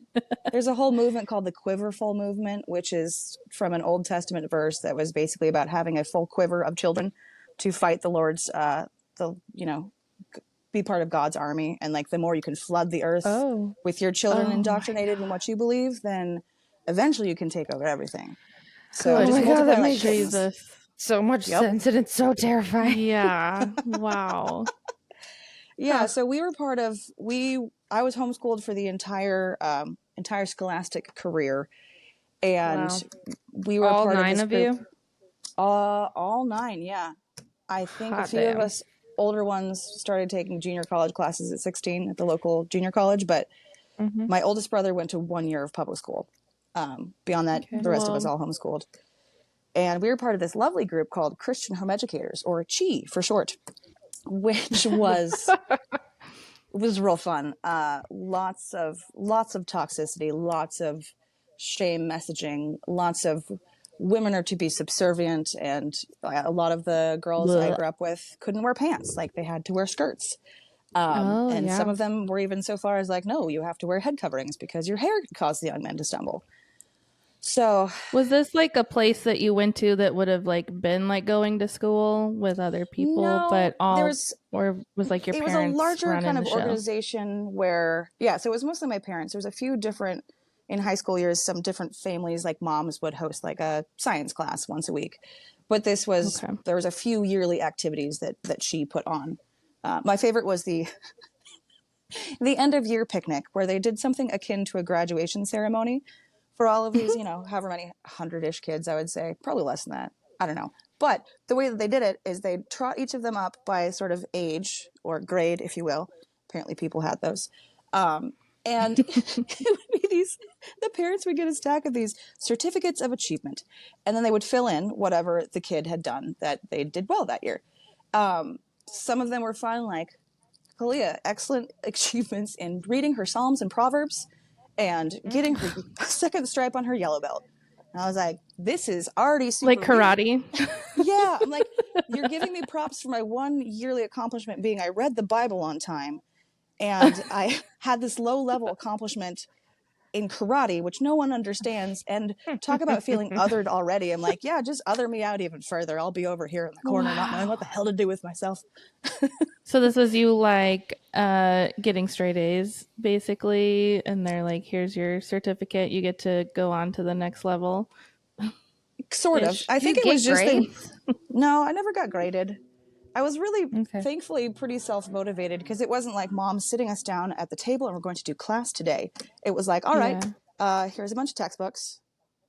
There's a whole movement called the quiverful movement, which is from an Old Testament verse that was basically about having a full quiver of children to fight the Lord's, be part of God's army. And like the more you can flood the earth with your children indoctrinated in what you believe, then eventually you can take over everything. So oh my God, that like makes Jesus so much sense, and it's so terrifying. Yeah. Wow. Yeah. So we were part of, I was homeschooled for the entire scholastic career. And we were all part of 9 this of group. you? All 9. Yeah. I think a few of us older ones started taking junior college classes at 16 at the local junior college. But my oldest brother went to 1 year of public school. Beyond that, the rest of us all homeschooled. And we were part of this lovely group called Christian Home Educators, or CHI for short, which was real fun. Lots of toxicity, lots of shame messaging, lots of women are to be subservient, and a lot of the girls I grew up with couldn't wear pants, like they had to wear skirts. Some of them were even so far as like, no, you have to wear head coverings because your hair could cause the young men to stumble. So was this like a place that you went to that would have like been like going to school with other people, or was like your parents? It was a larger kind of organization where, so it was mostly my parents. There was a few different, in high school years, some different families, like moms would host like a science class once a week. But this was, there was a few yearly activities that she put on. My favorite was the end of year picnic, where they did something akin to a graduation ceremony for all of these, however many 100-ish kids, I would say, probably less than that. I don't know. But the way that they did it is they trot each of them up by sort of age or grade, if you will. Apparently people had those. And it would be the parents would get a stack of these certificates of achievement, and then they would fill in whatever the kid had done that they did well that year. Some of them were fun, like Kalea, excellent achievements in reading her Psalms and Proverbs and getting her second stripe on her yellow belt. And I was like, this is already super like karate. Yeah. I'm like, you're giving me props for my one yearly accomplishment being I read the Bible on time. And I had this low level accomplishment in karate, which no one understands. And talk about feeling othered already. I'm like, yeah, just other me out even further. I'll be over here in the corner, not knowing what the hell to do with myself. So this was you like getting straight A's basically, and they're like, here's your certificate, you get to go on to the next level. Sort of. I think it was just no, I never got graded. I was really thankfully pretty self-motivated, because it wasn't like mom sitting us down at the table and we're going to do class today. It was like, all right, here's a bunch of textbooks.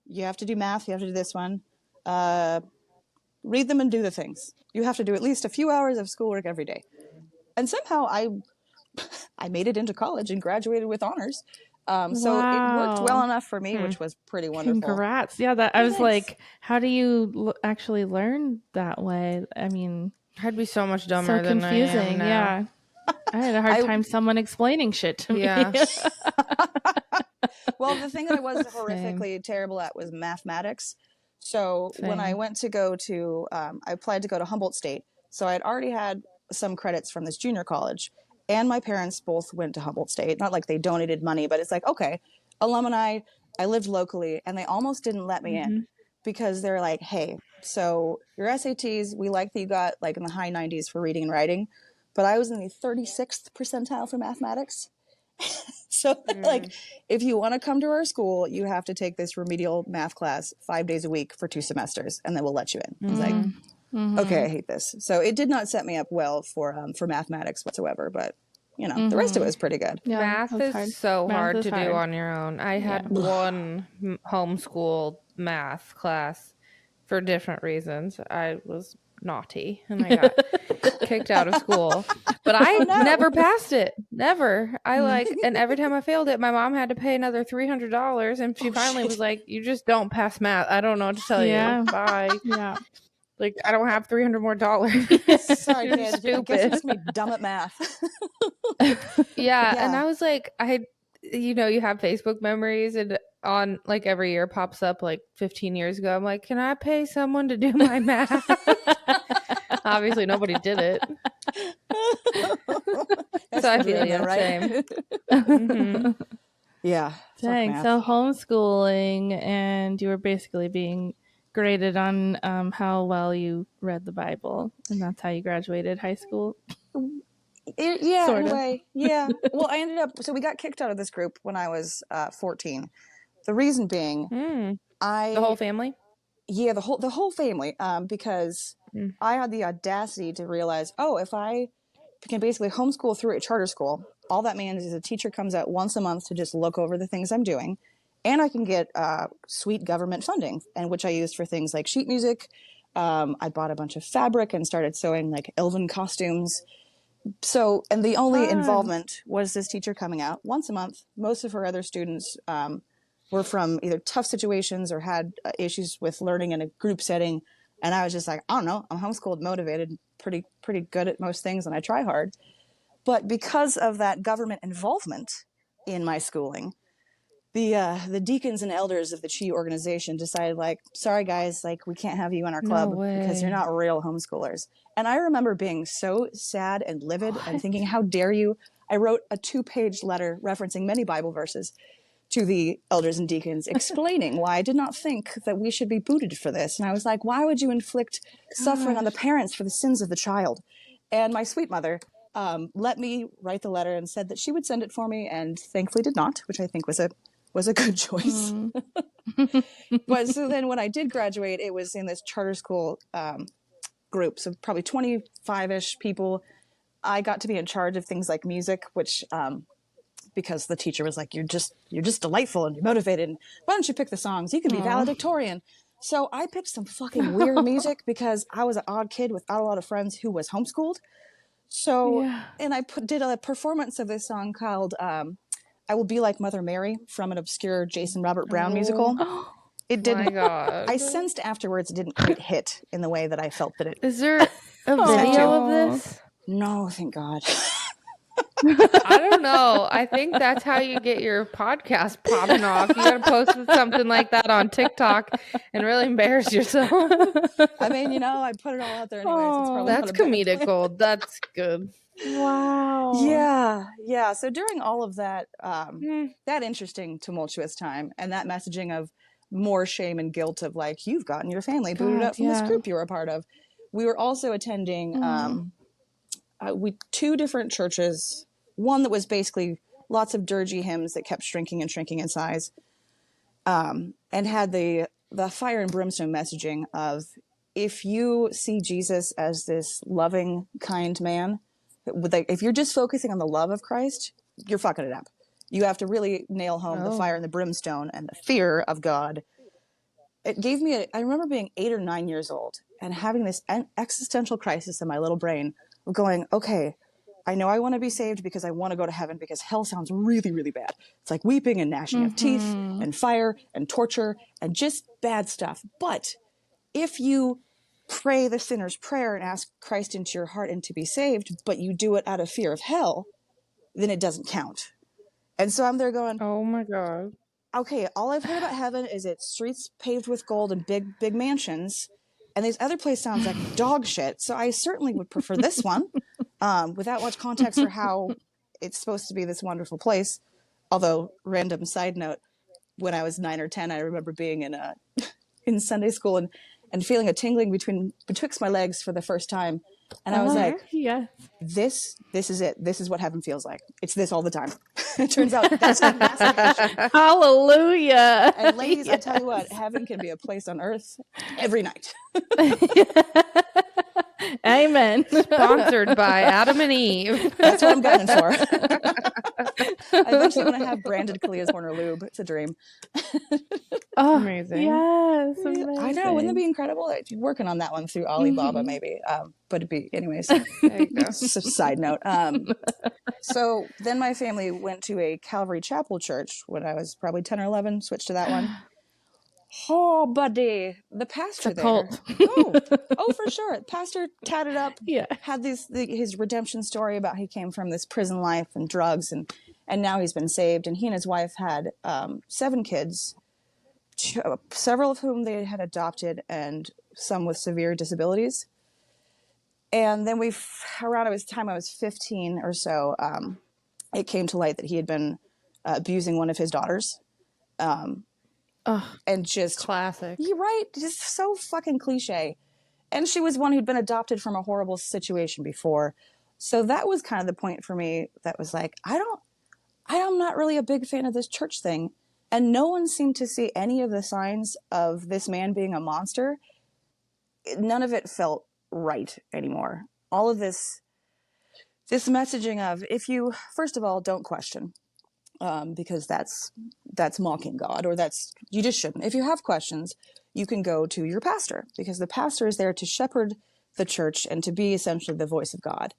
You have to do math. You have to do this one. Read them and do the things. You have to do at least a few hours of schoolwork every day. And somehow I made it into college and graduated with honors. So it worked well enough for me, which was pretty wonderful. Congrats. Yeah, I was like, how do you actually learn that way? I mean, I'd be so much dumber than confusing. I am now. Yeah. I had a hard time someone explaining shit to me. Well, the thing that I was horrifically terrible at was mathematics. So when I went to go to, I applied to go to Humboldt State. So I had already had some credits from this junior college, and my parents both went to Humboldt State. Not like they donated money, but it's like, okay, alumni, I lived locally, and they almost didn't let me in, because they're like, hey, so your SATs, we like that you got like in the high 90s for reading and writing, but I was in the 36th percentile for mathematics. So like, if you want to come to our school, you have to take this remedial math class 5 days a week for 2 semesters, and then we'll let you in. I was like, okay, I hate this. So it did not set me up well for mathematics whatsoever, but the rest of it was pretty good. Yeah, Math that's is hard. so Math hard is to hard. do on your own. I had one homeschooled math class for different reasons. I was naughty and I got kicked out of school, but I never passed it. Never. And every time I failed it, my mom had to pay another $300, and she finally was like, "You just don't pass math. I don't know what to tell you. Bye." Yeah. Like, I don't have $300 more. Sorry, kids. I guess you're just gonna be dumb at math. Yeah, and I was like, you have Facebook memories, and on like every year pops up like 15 years ago. I'm like, can I pay someone to do my math? Obviously, nobody did it. So I feel you, right? Same. Mm-hmm. Yeah. Dang. So homeschooling, and you were basically being graded on how well you read the Bible, and that's how you graduated high school. Yeah, sort of. In a way. Yeah. Well, I ended up. So we got kicked out of this group when I was 14. The reason being, the whole family. Yeah, the whole family. Because I had the audacity to realize, if I can basically homeschool through a charter school, all that means is a teacher comes out once a month to just look over the things I'm doing, and I can get sweet government funding, and which I used for things like sheet music. I bought a bunch of fabric and started sewing like elven costumes. So, and the only involvement was this teacher coming out once a month. Most of her other students were from either tough situations or had issues with learning in a group setting. And I was just like, I don't know, I'm homeschooled, motivated, pretty good at most things, and I try hard. But because of that government involvement in my schooling, the deacons and elders of the Chi organization decided, like, sorry guys, like, we can't have you in our club because you're not real homeschoolers. And I remember being so sad and livid and thinking, how dare you? I wrote a 2-page letter referencing many Bible verses to the elders and deacons explaining why I did not think that we should be booted for this. And I was like, why would you inflict suffering on the parents for the sins of the child? And my sweet mother let me write the letter and said that she would send it for me, and thankfully did not, which I think was a good choice. But so then when I did graduate, it was in this charter school group, so probably 25-ish people. I got to be in charge of things like music, which because the teacher was like, you're just delightful and you're motivated, and why don't you pick the songs? You can be valedictorian. So I picked some fucking weird music because I was an odd kid without a lot of friends who was homeschooled. So, and I did a performance of this song called I Will Be Like Mother Mary from an obscure Jason Robert Brown musical. It didn't. My God. I sensed afterwards it didn't quite hit in the way that I felt that it. Is there a video of this? No, thank God. I don't know. I think that's how you get your podcast popping off. You gotta post something like that on TikTok and really embarrass yourself. I mean, I put it all out there anyways. It's probably that's comedic gold. That's good. Wow. Yeah. So during all of that, that interesting, tumultuous time, and that messaging of more shame and guilt of like, you've gotten your family booted up from this group you were a part of. We were also attending 2 different churches. One that was basically lots of dirgy hymns that kept shrinking in size, and had the fire and brimstone messaging of, if you see Jesus as this loving, kind man, if you're just focusing on the love of Christ, you're fucking it up. You have to really nail home the fire and the brimstone and the fear of God. It gave me I remember being 8 or 9 years old and having this existential crisis in my little brain of going, okay, I know I want to be saved because I want to go to heaven, because hell sounds really, really bad. It's like weeping and gnashing of teeth and fire and torture and just bad stuff. But if you pray the sinner's prayer and ask Christ into your heart and to be saved, but you do it out of fear of hell, then it doesn't count. And so I'm there going, oh my God. Okay, all I've heard about heaven is it's streets paved with gold and big, big mansions. And this other place sounds like dog shit. So I certainly would prefer this one, without much context for how it's supposed to be this wonderful place. Although, random side note, when I was 9 or 10, I remember being in Sunday school and feeling a tingling betwixt my legs for the first time. And I was like, this is it. This is what heaven feels like. It's this all the time. It turns out that's a massive. Hallelujah. And ladies, I tell you what, heaven can be a place on earth every night. Amen. Sponsored by Adam and Eve. That's what I'm gunning for. I eventually want to have branded Kalea's Corner lube. It's a dream. Oh, Amazing. yes, I know. Wouldn't it be incredible? Working on that one through Alibaba, maybe. But it'd be, anyways. There you go. Just a side note. So then my family went to a Calvary Chapel church when I was probably 10 or 11, switched to that one. Oh, buddy. The pastor there. Cult. Oh, for sure. Pastor tatted up. Yeah. Had his redemption story about he came from this prison life and drugs and now he's been saved. And he and his wife had 7 kids, several of whom they had adopted and some with severe disabilities. And then around the time I was 15 or so, it came to light that he had been abusing one of his daughters. And just classic. You're right. Just so fucking cliche. And she was one who'd been adopted from a horrible situation before. So that was kind of the point for me that was like, I'm not really a big fan of this church thing. And no one seemed to see any of the signs of this man being a monster. None of it felt right anymore. All of this messaging of, if you, first of all, don't question, because that's mocking God, or you just shouldn't. If you have questions, you can go to your pastor, because the pastor is there to shepherd the church and to be essentially the voice of God.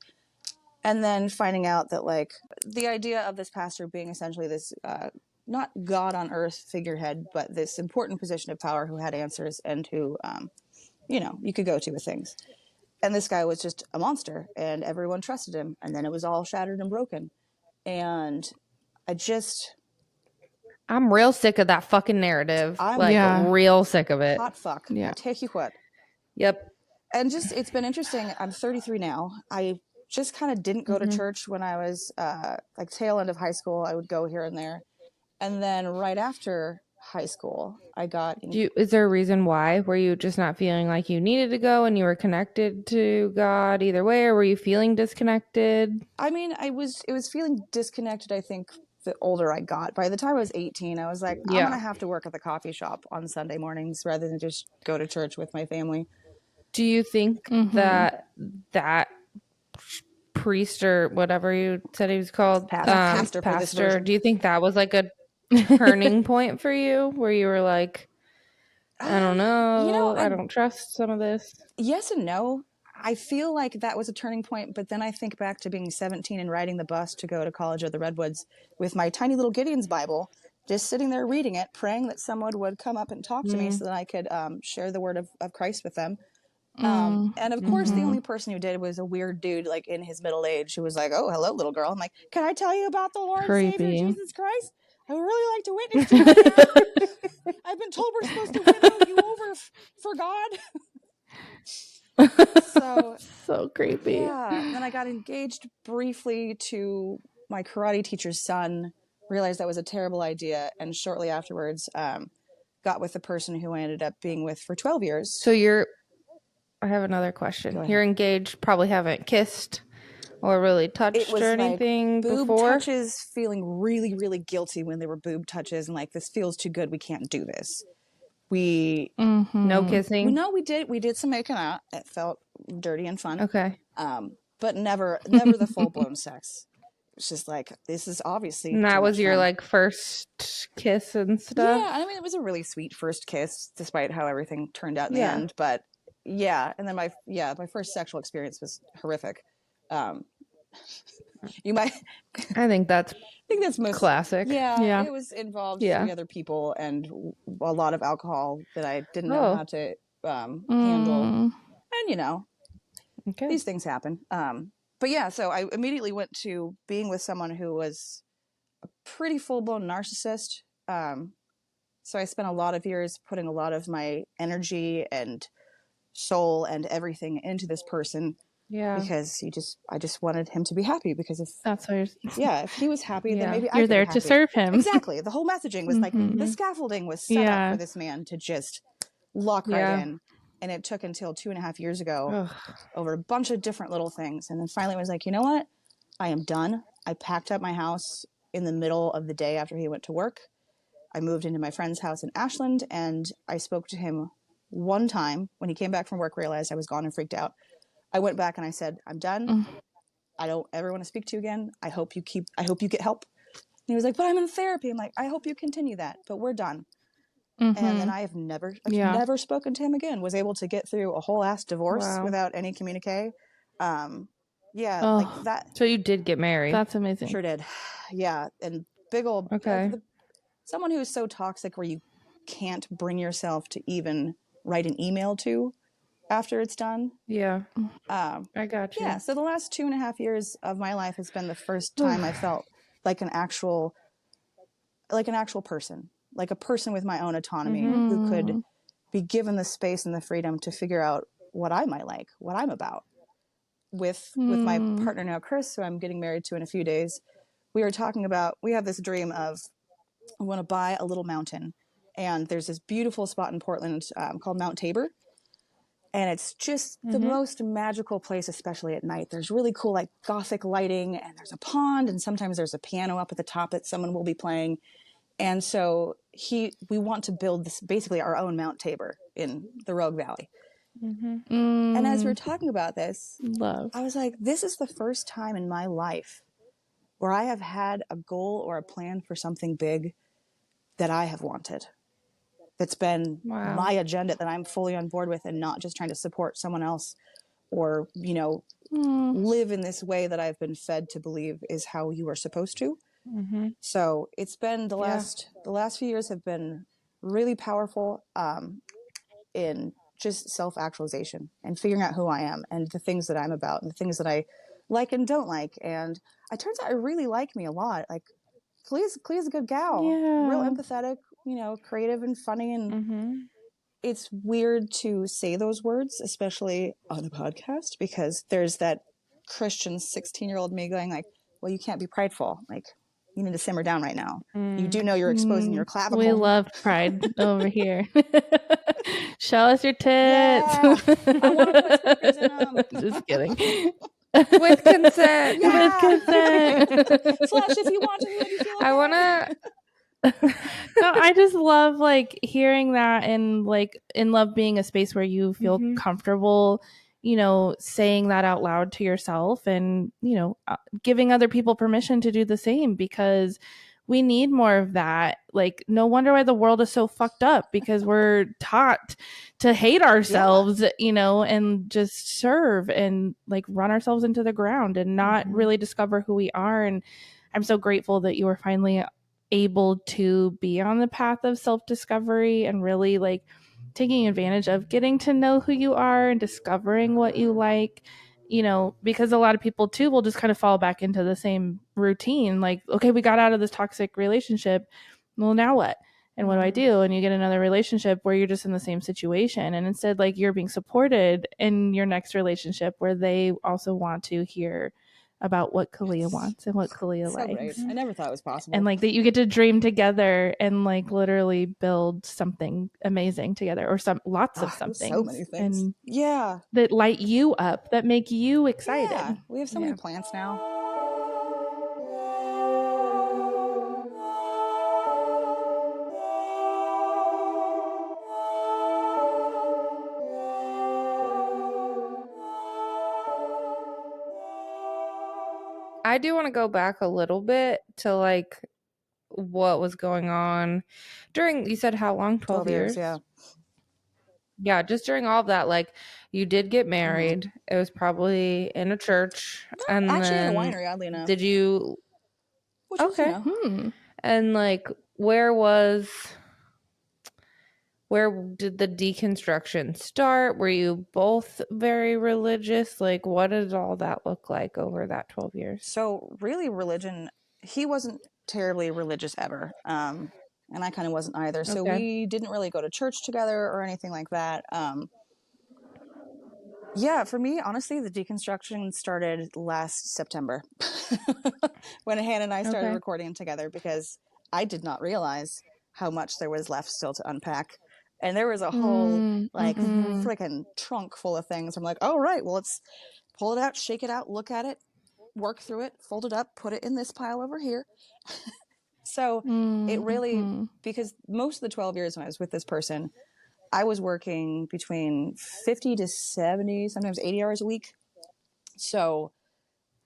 And then finding out that, like, the idea of this pastor being essentially this, not God on earth figurehead, but this important position of power who had answers and who, you could go to with things. And this guy was just a monster, and everyone trusted him. And then it was all shattered and broken. And I'm real sick of that fucking narrative. Real sick of it. Hot fuck. Yeah. I take you what? Yep. And it's been interesting. I'm 33 now. I just kind of didn't go to church when I was like tail end of high school. I would go here and there. And then right after high school, I got... Is there a reason why? Were you just not feeling like you needed to go and you were connected to God either way, or were you feeling disconnected? I mean, it was feeling disconnected, I think, the older I got. By the time I was 18, I was like, I'm going to have to work at the coffee shop on Sunday mornings rather than just go to church with my family. Do you think that priest, or whatever you said he was called, pastor, do you think that was like a turning point for you, where you were like, I don't know, I don't trust some of this? Yes and no. I feel like that was a turning point, but then I think back to being 17 and riding the bus to go to college of the Redwoods with my tiny little Gideon's Bible, just sitting there reading it, praying that someone would come up and talk to me so that I could share the word of Christ with them. And of course, the only person who did was a weird dude, like in his middle age, who was like, "Oh, hello, little girl." I'm like, "Can I tell you about the Lord and Savior Jesus Christ? I would really like to witness to you. I've been told we're supposed to win you over for God." So creepy. Yeah. And then I got engaged briefly to my karate teacher's son, realized that was a terrible idea, and shortly afterwards got with the person who I ended up being with for 12 years. So I have another question. You're engaged, probably haven't kissed or really touched or anything boob before? touches, feeling really, really guilty when they were boob touches, and like, this feels too good, we can't do this. No kissing? No, we did some making out. It felt dirty and fun. Okay. But never the full-blown sex. It's just like, this is obviously... And that was your like first kiss and stuff? Yeah, I mean, it was a really sweet first kiss, despite how everything turned out in the end. But yeah, and then my first sexual experience was horrific. You might... I think that's most classic. Yeah. It was involved 3 other people and a lot of alcohol that I didn't know how to handle. And these things happen. But yeah, so I immediately went to being with someone who was a pretty full-blown narcissist. So I spent a lot of years putting a lot of my energy and soul and everything into this person. Yeah, because I just wanted him to be happy, because if he was happy, then maybe you're there to serve him. Exactly. The whole messaging was like, the scaffolding was set up for this man to just lock right in. And it took until 2.5 years ago over a bunch of different little things. And then finally I was like, you know what? I am done. I packed up my house in the middle of the day after he went to work. I moved into my friend's house in Ashland, and I spoke to him one time when he came back from work, realized I was gone and freaked out. I went back and I said, I'm done. I don't ever want to speak to you again. I hope you get help. And he was like, but I'm in therapy. I'm like, I hope you continue that, but we're done. And then I have never spoken to him again. Was able to get through a whole ass divorce without any communique. Like that. So you did get married. That's amazing. Sure did. Yeah. And big old, okay. Someone who is so toxic where you can't bring yourself to even write an email to after it's done. Yeah. I got you. Yeah. So the last 2.5 years of my life has been the first time I felt like an actual person, like a person with my own autonomy who could be given the space and the freedom to figure out what I might like, what I'm about. With my partner now, Chris, who I'm getting married to in a few days, we were talking about, we have this dream of, we want to buy a little mountain. And there's this beautiful spot in Portland called Mount Tabor. And it's just the most magical place, especially at night. There's really cool, like, Gothic lighting, and there's a pond, and sometimes there's a piano up at the top that someone will be playing. And so we want to build this, basically our own Mount Tabor in the Rogue Valley. And as we were talking about this, I was like, this is the first time in my life where I have had a goal or a plan for something big that I have wanted. That's been my agenda that I'm fully on board with, and not just trying to support someone else or, live in this way that I've been fed to believe is how you are supposed to. So it's been the last few years have been really powerful in just self-actualization and figuring out who I am and the things that I'm about and the things that I like and don't like. And it turns out I really like me a lot. Like, Kalea's a good gal, real empathetic, creative and funny. And it's weird to say those words, especially on a podcast, because there's that Christian 16-year-old me going like, well, you can't be prideful. Like, you need to simmer down right now. You do know you're exposing your clavicle. We love pride over here. Show us your tits. Yeah. I want to put stickers in them. Just kidding. With consent. Yeah. With consent. Flash if you want to. If you feel okay. I want to. No, I just love like hearing that, and like in love being a space where you feel comfortable, saying that out loud to yourself, and giving other people permission to do the same, because we need more of that. Like, no wonder why the world is so fucked up, because we're taught to hate ourselves, and just serve and like run ourselves into the ground and not really discover who we are. And I'm so grateful that you were finally able to be on the path of self-discovery and really like taking advantage of getting to know who you are and discovering what you like, because a lot of people too will just kind of fall back into the same routine. Like, okay, we got out of this toxic relationship. Well, now what? And what do I do? And you get another relationship where you're just in the same situation. And instead, like, you're being supported in your next relationship where they also want to hear about what Kalea wants and what Kalea likes. Great. I never thought it was possible. And like that you get to dream together and like literally build something amazing together, or lots of something. So many things. And yeah. That light you up, that make you excited. Yeah. We have so many plans now. I do want to go back a little bit to like what was going on during, you said how long? 12 years? Yeah. Yeah, just during all of that, like, you did get married. It was probably in a church. And actually then in a winery, oddly enough. Did you? Which okay. Was, And like, where did the deconstruction start? Were you both very religious? Like, what did all that look like over that 12 years? So really religion, he wasn't terribly religious ever. And I kind of wasn't either. So we didn't really go to church together or anything like that. Yeah, for me, honestly, the deconstruction started last September when Hannah and I started recording together, because I did not realize how much there was left still to unpack. And there was a whole freaking trunk full of things. I'm like, oh, right, well, let's pull it out, shake it out, look at it, work through it, fold it up, put it in this pile over here. So it really, because most of the 12 years when I was with this person, I was working between 50 to 70, sometimes 80 hours a week. So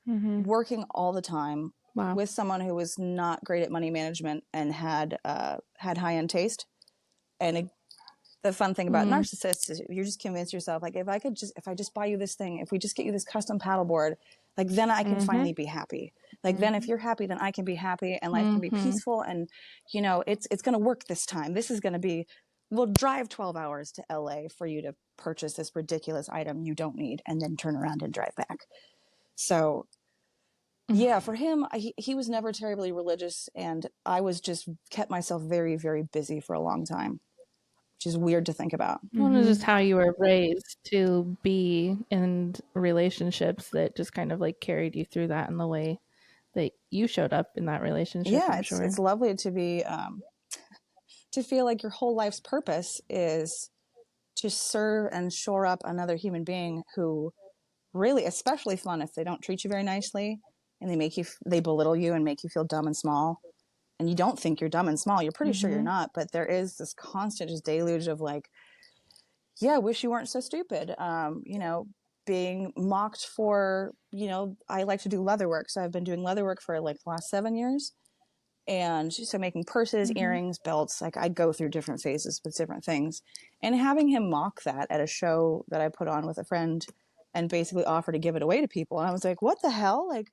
working all the time Wow. with someone who was not great at money management and had high-end taste. And the fun thing about narcissists is you just convince yourself, like, if I just buy you this thing, if we just get you this custom paddleboard, like, then I can finally be happy. Like, then if you're happy, then I can be happy and life can be peaceful. And, you know, it's going to work this time. This is going to be, we'll drive 12 hours to LA for you to purchase this ridiculous item you don't need and then turn around and drive back. So yeah, for him, he was never terribly religious, and I was just kept myself very, very busy for a long time, which is weird to think about. Well, it's just how you were raised to be in relationships that just kind of like carried you through that in the way that you showed up in that relationship. Yeah, it's lovely to be to feel like your whole life's purpose is to serve and shore up another human being who really, especially fun if they don't treat you very nicely and they belittle you and make you feel dumb and small. And you don't think you're dumb and small. You're pretty sure you're not, but there is this constant just deluge of like, yeah, I wish you weren't so stupid. You know, being mocked for, you know, I like to do leather work. So I've been doing leather work for like the last 7 years. And so making purses, earrings, belts, like I go through different phases with different things. And having him mock that at a show that I put on with a friend and basically offer to give it away to people. And I was like, what the hell? Like,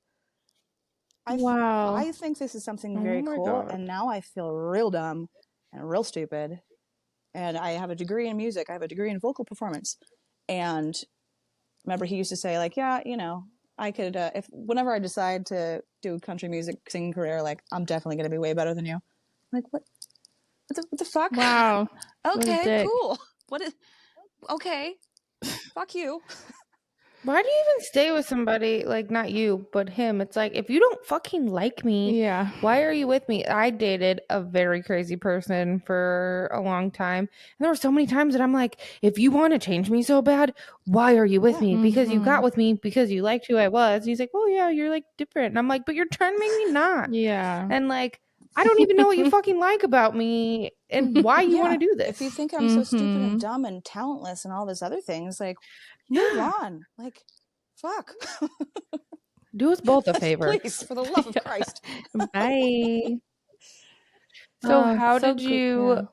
I think this is something very cool. God. And now I feel real dumb and real stupid. And I have a degree in music. I have a degree in vocal performance. And remember, he used to say, like, yeah, you know, I could, whenever I decide to do a country music singing career, like, I'm definitely going to be way better than you. I'm like, what the fuck? Wow. Okay, cool. Okay. Fuck you. Why do you even stay with somebody, like, not you, but him? It's like, if you don't fucking like me, why are you with me? I dated a very crazy person for a long time. And there were so many times that I'm like, if you want to change me so bad, why are you with me? Because you got with me because you liked who I was. And he's like, oh, yeah, you're, like, different. And I'm like, but you're trying to make me not. Yeah. And, like, I don't even know what you fucking like about me and why you want to do this. If you think I'm so stupid and dumb and talentless and all those other things, like, move on. Like, fuck. Do us both a favor. Please, for the love of Christ. Bye. So how did you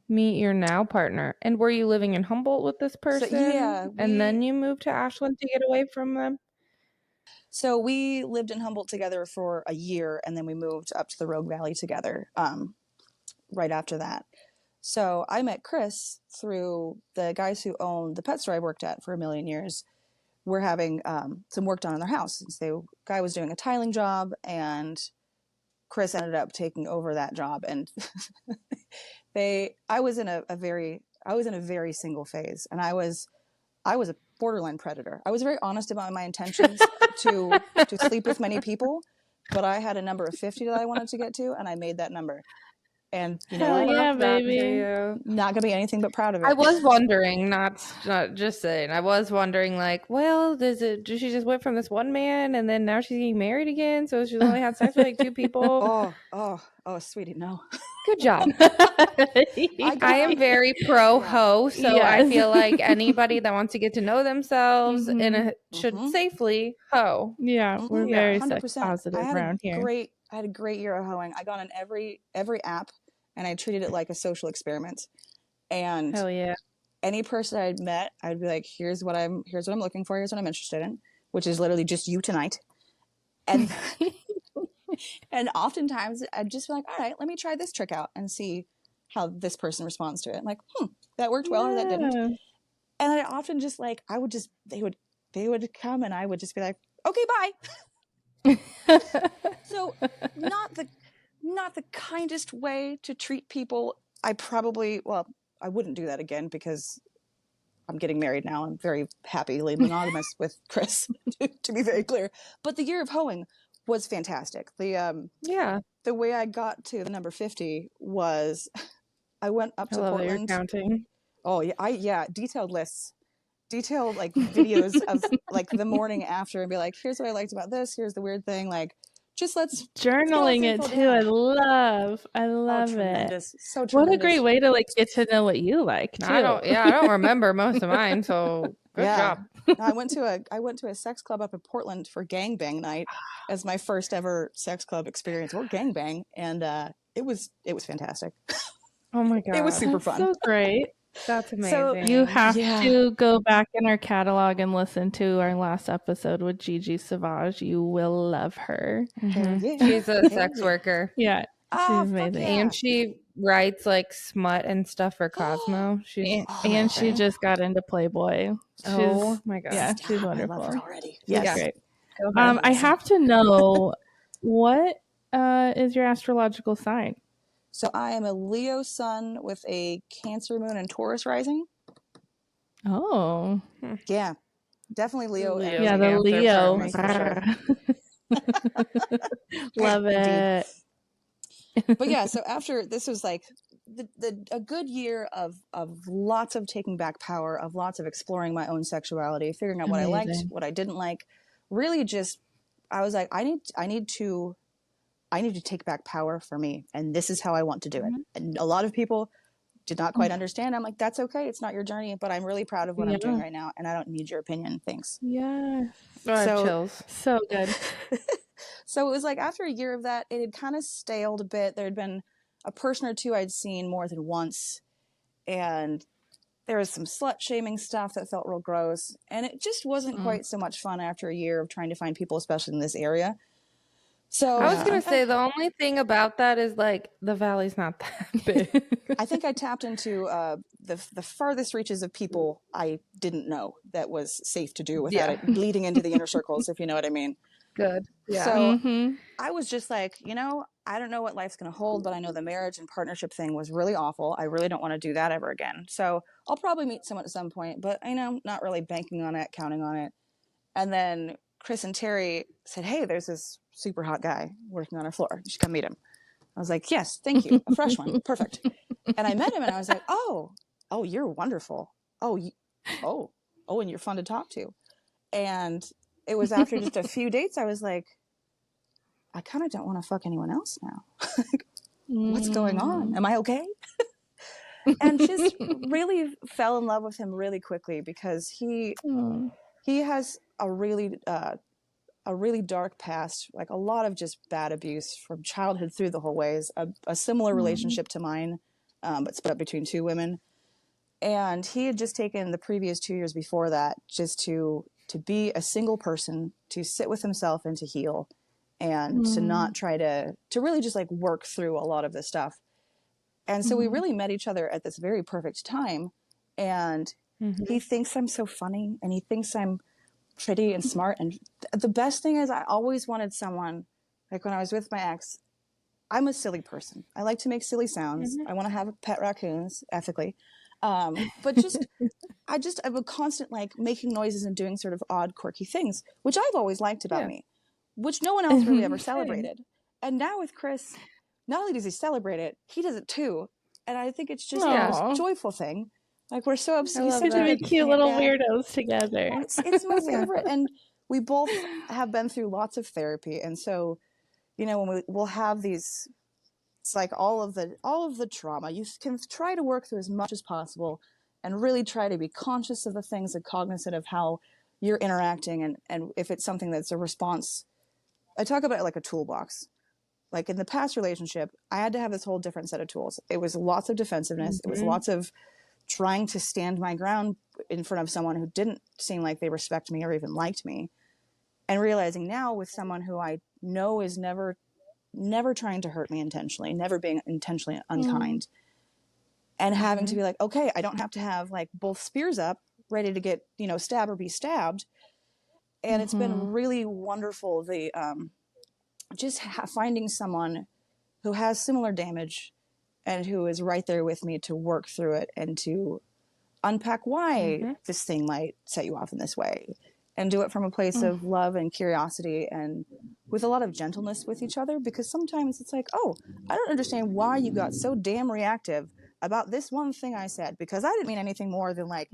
meet your now partner? And were you living in Humboldt with this person? So, and then you moved to Ashland to get away from them? So we lived in Humboldt together for a year, and then we moved up to the Rogue Valley together right after that. So I met Chris through the guys who owned the pet store I worked at for a million years. We're having some work done on their house. The guy was doing a tiling job, and Chris ended up taking over that job. And I was in a very single phase, and I was a borderline predator. I was very honest about my intentions to sleep with many people, but I had a number of 50 that I wanted to get to, and I made that number. And you know, yeah, baby, not gonna be anything but proud of it. I was wondering, not just saying. I was wondering, like, well, does she just went from this one man, and then now she's getting married again, so she's only had sex with like 2 people? Oh, sweetie, no. Good job. I am very pro ho, so I feel like anybody that wants to get to know themselves should safely hoe. Yeah, we're very sex positive around here. I had a great year of hoeing. I got on every app, and I treated it like a social experiment. And hell yeah, any person I'd met, I'd be like, here's what I'm looking for, here's what I'm interested in, which is literally just you tonight. And and oftentimes I'd just be like, all right, let me try this trick out and see how this person responds to it. I'm like, that worked well or that didn't. And I often just like, they would come and I would just be like, okay, bye. So not the kindest way to treat people. I wouldn't do that again because I'm getting married now. I'm very happily monogamous with Chris, to be very clear. But the year of hoeing was fantastic. The way I got to the number 50 was I went up to Portland. That you're counting. Oh yeah, detailed lists. Detailed like videos of like the morning after and be like, here's what I liked about this, here's the weird thing, like just let's journaling it too. I love it. So tremendous. What a great way to like get to know what you like too. I don't remember most of mine, so Good job. No, I went to a sex club up in Portland for gangbang night as my first ever sex club experience, or gangbang, and it was fantastic. Oh my god. It was super That's fun. so great. That's So amazing. You have Yeah. to go back in our catalog and listen to our last episode with Gigi Savage. You will love her. Hell yeah. She's a Hell sex yeah. worker. Yeah, Oh, she's fuck amazing. yeah. And she writes like smut and stuff for Cosmo. She's And she amazing. just got into Playboy. Oh my god. Yeah, she's Stop, wonderful. I love her already. She's Yes. great. Go ahead. I have to know, what is your astrological sign? So I am a Leo sun with a Cancer moon and Taurus rising. Oh, Yeah, definitely Leo. Leo. energy. yeah, the Cancer Leo. for me, for sure. Love it. But yeah, so after this was like a good year of lots of taking back power, of lots of exploring my own sexuality, figuring out what I liked, Amazing. what I didn't like. Really, just I was like, I need to take back power for me, and this is how I want to do it. And a lot of people did not quite understand. I'm like, that's okay. It's not your journey, but I'm really proud of what I'm doing right now, and I don't need your opinion. Thanks. Yeah, Oh, I have So- chills. so good. So it was like after a year of that, it had kind of staled a bit. There had been a person or two I'd seen more than once, and there was some slut shaming stuff that felt real gross, and it just wasn't quite so much fun after a year of trying to find people, especially in this area. So I was gonna say the only thing about that is like the valley's not that big. I think I tapped into the farthest reaches of people I didn't know that was safe to do without it bleeding into the inner circles, if you know what I mean. Good. Yeah. So I was just like, I don't know what life's going to hold, but I know the marriage and partnership thing was really awful. I really don't want to do that ever again. So I'll probably meet someone at some point, but not really banking on it, counting on it. And then Chris and Terry said, hey, there's this super hot guy working on our floor. You should come meet him. I was like, yes, thank you. A fresh one. Perfect. And I met him and I was like, oh, you're wonderful. And you're fun to talk to. And it was after just a few dates, I was like, I kind of don't want to fuck anyone else now. What's going on? Am I okay? And just really fell in love with him really quickly because he has a really dark past, like a lot of just bad abuse from childhood through the whole ways, a similar relationship to mine, but split up between two women. And he had just taken the previous 2 years before that just to be a single person, to sit with himself and to heal, and to not try to really just like work through a lot of this stuff. And so we really met each other at this very perfect time. And he thinks I'm so funny, and he thinks I'm pretty and smart. And the best thing is I always wanted someone, like when I was with my ex, I'm a silly person. I like to make silly sounds. I want to have pet raccoons ethically. But I'm a constant like making noises and doing sort of odd, quirky things, which I've always liked about me, which no one else really ever celebrated. And now with Chris, not only does he celebrate it, he does it too. And I think it's just the most joyful thing. Like we're so obsessed. Such a cute little weirdos together. It's my favorite. And we both have been through lots of therapy. And so, when we'll have these, it's like all of the trauma, you can try to work through as much as possible and really try to be conscious of the things and cognizant of how you're interacting. And if it's something that's a response, I talk about it like a toolbox. Like in the past relationship, I had to have this whole different set of tools. It was lots of defensiveness. It was lots of trying to stand my ground in front of someone who didn't seem like they respect me or even liked me. And realizing now with someone who I know is never trying to hurt me intentionally, never being intentionally unkind, and having to be like, okay, I don't have to have like both spears up ready to get, stab or be stabbed. And it's been really wonderful. Finding someone who has similar damage and who is right there with me to work through it and to unpack why this thing might set you off in this way, and do it from a place of love and curiosity and with a lot of gentleness with each other. Because sometimes it's like, oh, I don't understand why you got so damn reactive about this one thing I said, because I didn't mean anything more than like,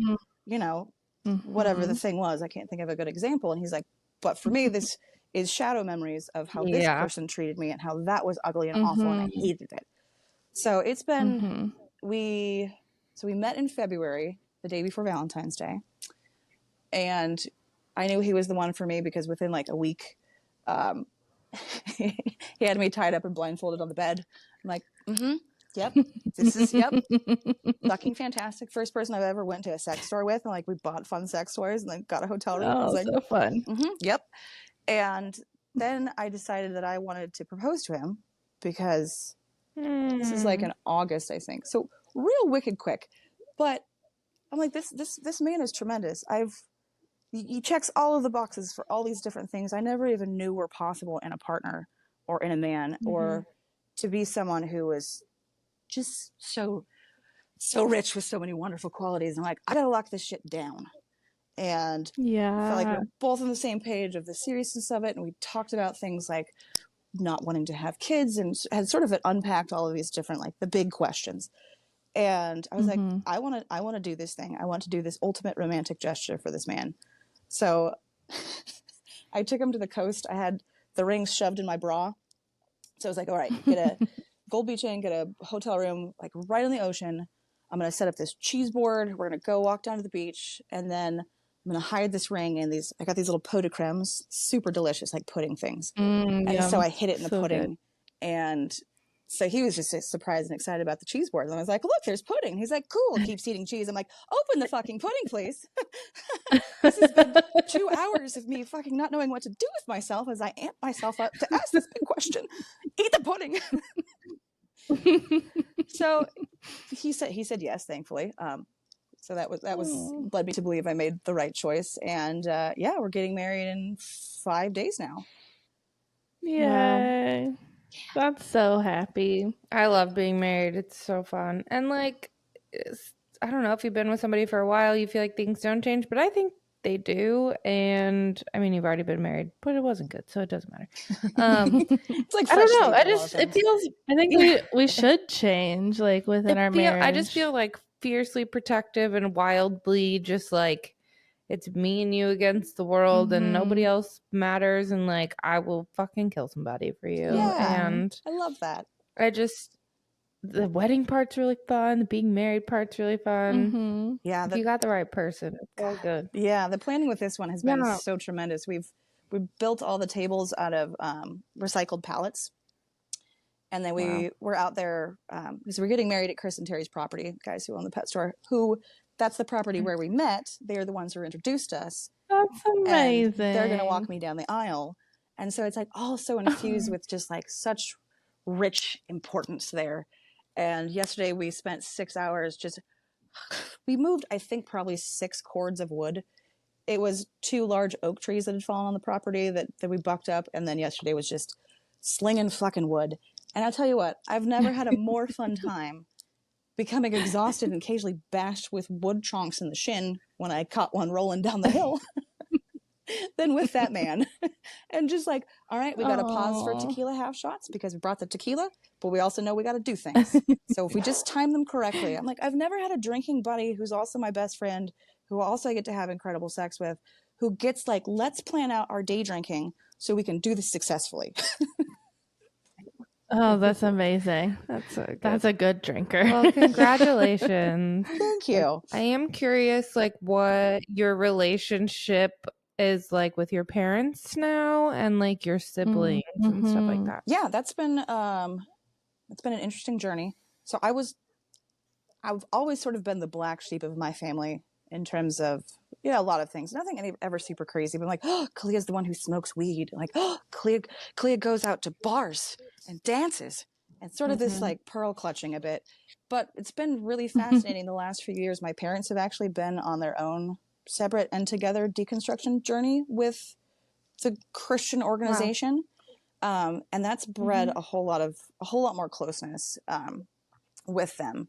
whatever the thing was. I can't think of a good example. And he's like, but for me, this is shadow memories of how this person treated me and how that was ugly and awful and I hated it. So it's been, we met in February, the day before Valentine's Day. And I knew he was the one for me because within like a week, he had me tied up and blindfolded on the bed. I'm like, yep, this is, yep, fucking fantastic. First person I've ever went to a sex store with, and like we bought fun sex toys and then got a hotel room. I was Oh, like, so fun. yep. And then I decided that I wanted to propose to him because this is like in August, I think. So real wicked quick. But I'm like, this man is tremendous. He checks all of the boxes for all these different things I never even knew were possible in a partner or in a man, or to be someone who was just so rich with so many wonderful qualities. I'm like, I gotta lock this shit down. And I felt like we were both on the same page of the seriousness of it, and we talked about things like not wanting to have kids, and had sort of unpacked all of these different, like, the big questions. And I was like, I want to do this thing. I want to do this ultimate romantic gesture for this man. So I took him to the coast. I had the rings shoved in my bra. So I was like, all right, get a Gold Beach Inn, get a hotel room, like right on the ocean. I'm going to set up this cheese board. We're going to go walk down to the beach. And then I'm going to hide this ring in these. I got these little pot de cremes, super delicious, like pudding things. And so I hid it in the pudding. Good. And so he was just surprised and excited about the cheese board. And I was like, look, there's pudding. He's like, cool, keeps eating cheese. I'm like, open the fucking pudding, please. This has been 2 hours of me fucking not knowing what to do with myself as I amp myself up to ask this big question. Eat the pudding. So he said yes, thankfully. So that was led me to believe I made the right choice. And yeah, we're getting married in 5 days now. Yay. Wow. That's so happy. I love being married. It's so fun. And like, I don't know, if you've been with somebody for a while, you feel like things don't change, but I think they do. And I mean, you've already been married, but it wasn't good, so it doesn't matter. It's like, I don't know. It feels, I think we should change, like, within our marriage. I just feel like fiercely protective and wildly just like, it's me and you against the world, and nobody else matters, and like, I will fucking kill somebody for you. Yeah, and I love that. The wedding part's really fun. The being married part's really fun. Yeah, if you got the right person, it's all good. Yeah, the planning with this one has been so tremendous. We built all the tables out of recycled pallets, and then we were out there because we're getting married at Chris and Terry's property, guys who own the pet store. That's the property where we met. They are the ones who introduced us. That's amazing. And they're going to walk me down the aisle, and so it's like all so infused with just like such rich importance there. And yesterday we spent 6 hours we moved, I think, probably 6 cords of wood. It was 2 large oak trees that had fallen on the property that we bucked up. And then yesterday was just slinging fucking wood. And I'll tell you what, I've never had a more fun time becoming exhausted and occasionally bashed with wood chunks in the shin when I caught one rolling down the hill than with that man. And just like, all right, we got to pause for tequila half shots because we brought the tequila, but we also know we got to do things. So if we just time them correctly, I'm like, I've never had a drinking buddy who's also my best friend, who also I get to have incredible sex with, who gets like, let's plan out our day drinking so we can do this successfully. Oh, that's amazing. That's a good drinker. Well, congratulations. Thank you. I am curious, like, what your relationship is like with your parents now, and like your siblings and stuff like that. Yeah, that's been an interesting journey. So I've always sort of been the black sheep of my family in terms of, a lot of things. Nothing ever super crazy, but I'm like, oh, Kalea's the one who smokes weed. Like, oh, Kalea goes out to bars and dances, and sort of this like pearl clutching a bit. But it's been really fascinating the last few years. My parents have actually been on their own separate and together deconstruction journey with the Christian organization. Wow. And that's bred a whole lot more closeness with them.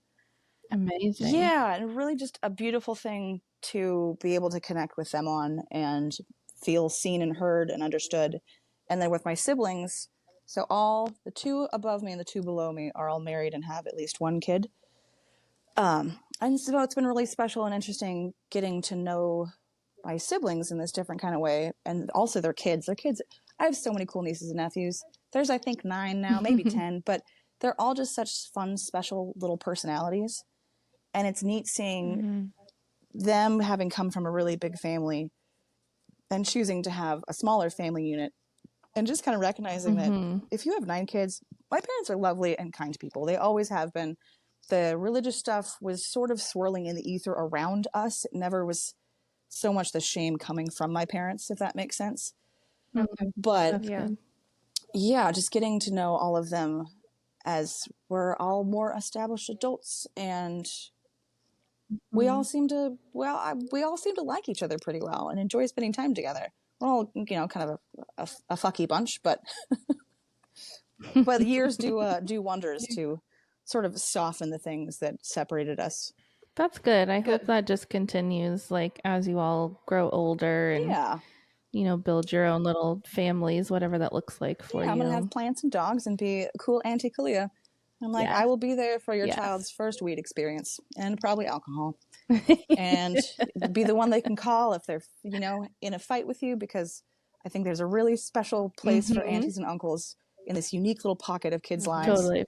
Amazing. Yeah, and really just a beautiful thing to be able to connect with them on and feel seen and heard and understood. And then with my siblings, so all the 2 above me and the 2 below me are all married and have at least 1 kid. And so it's been really special and interesting getting to know my siblings in this different kind of way, and also their kids. I have so many cool nieces and nephews. There's, I think, 9 now, maybe 10, but they're all just such fun, special little personalities. And it's neat seeing them having come from a really big family and choosing to have a smaller family unit, and just kind of recognizing that if you have 9 kids, my parents are lovely and kind people. They always have been. The religious stuff was sort of swirling in the ether around us. It never was so much the shame coming from my parents, if that makes sense. Okay. But Yeah. yeah, just getting to know all of them as we're all more established adults, and we all seem to like each other pretty well and enjoy spending time together. We're all, kind of a fucky bunch, but the years do wonders to sort of soften the things that separated us. That's good. I hope that just continues, like, as you all grow older and Yeah. build your own little families, whatever that looks like for you. I'm gonna have plants and dogs and be a cool Auntie Kalea. I'm like, I will be there for your child's first weed experience and probably alcohol, and be the one they can call if they're in a fight with you, because I think there's a really special place for aunties and uncles in this unique little pocket of kids' lives. Totally.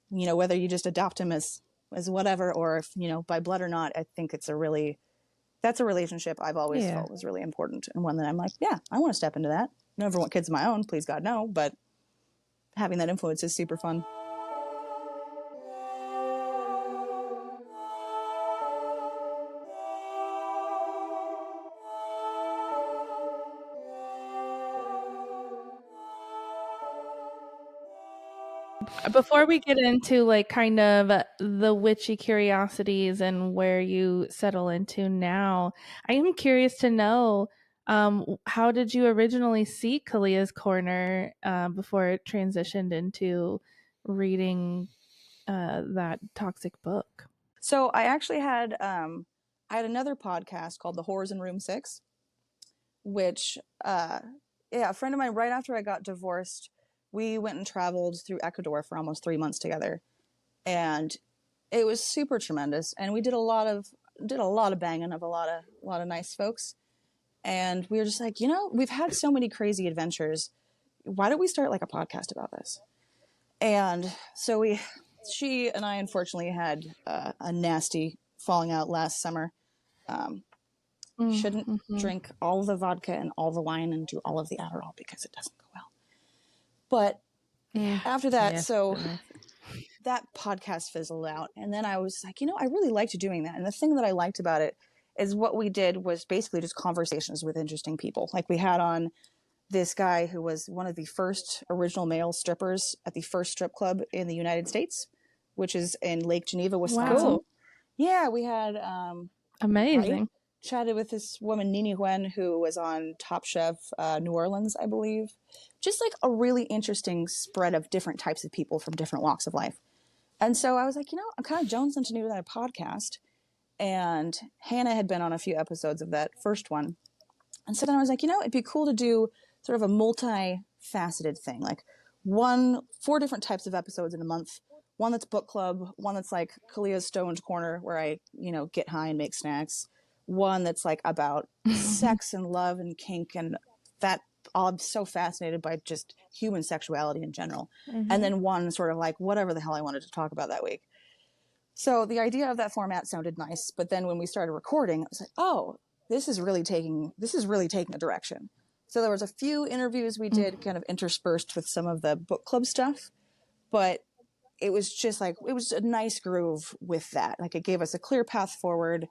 Whether you just adopt them as whatever, or if by blood or not, I think that's a relationship I've always felt was really important, and one that I'm like, yeah, I want to step into that. I never want kids of my own, please God, no, but having that influence is super fun. Before we get into like kind of the witchy curiosities and where you settle into now, I am curious to know, how did you originally see Kalea's Corner before it transitioned into reading that toxic book? So I actually had I had another podcast called The Horrors in Room 6, which a friend of mine, right after I got divorced, we went and traveled through Ecuador for almost 3 months together, and it was super tremendous. And we did a lot of banging of a lot of nice folks, and we were just like, we've had so many crazy adventures. Why don't we start like a podcast about this? And so she and I unfortunately had a nasty falling out last summer. Shouldn't drink all the vodka and all the wine and do all of the Adderall because it doesn't go well. But after that, that podcast fizzled out. And then I was like, I really liked doing that. And the thing that I liked about it is what we did was basically just conversations with interesting people. Like we had on this guy who was one of the first original male strippers at the first strip club in the United States, which is in Lake Geneva, Wisconsin. Wow. Yeah, we had amazing. I chatted with this woman, Nini Huen, who was on Top Chef New Orleans, I believe. Just like a really interesting spread of different types of people from different walks of life. And so I was like, I'm kind of jonesing to do that podcast. And Hannah had been on a few episodes of that first one. And so then I was like, it'd be cool to do sort of a multi-faceted thing, like 4 different types of episodes in a month. One that's book club, one that's like Kalea's Stoned Corner, where I, get high and make snacks. One that's like about sex and love and kink, and that I'm so fascinated by just human sexuality in general. And then one sort of like whatever the hell I wanted to talk about that week. So the idea of that format sounded nice, but then when we started recording, I was like, oh, this is really taking a direction. So there was a few interviews we did kind of interspersed with some of the book club stuff, but it was just like, it was a nice groove with that. Like it gave us a clear path forward.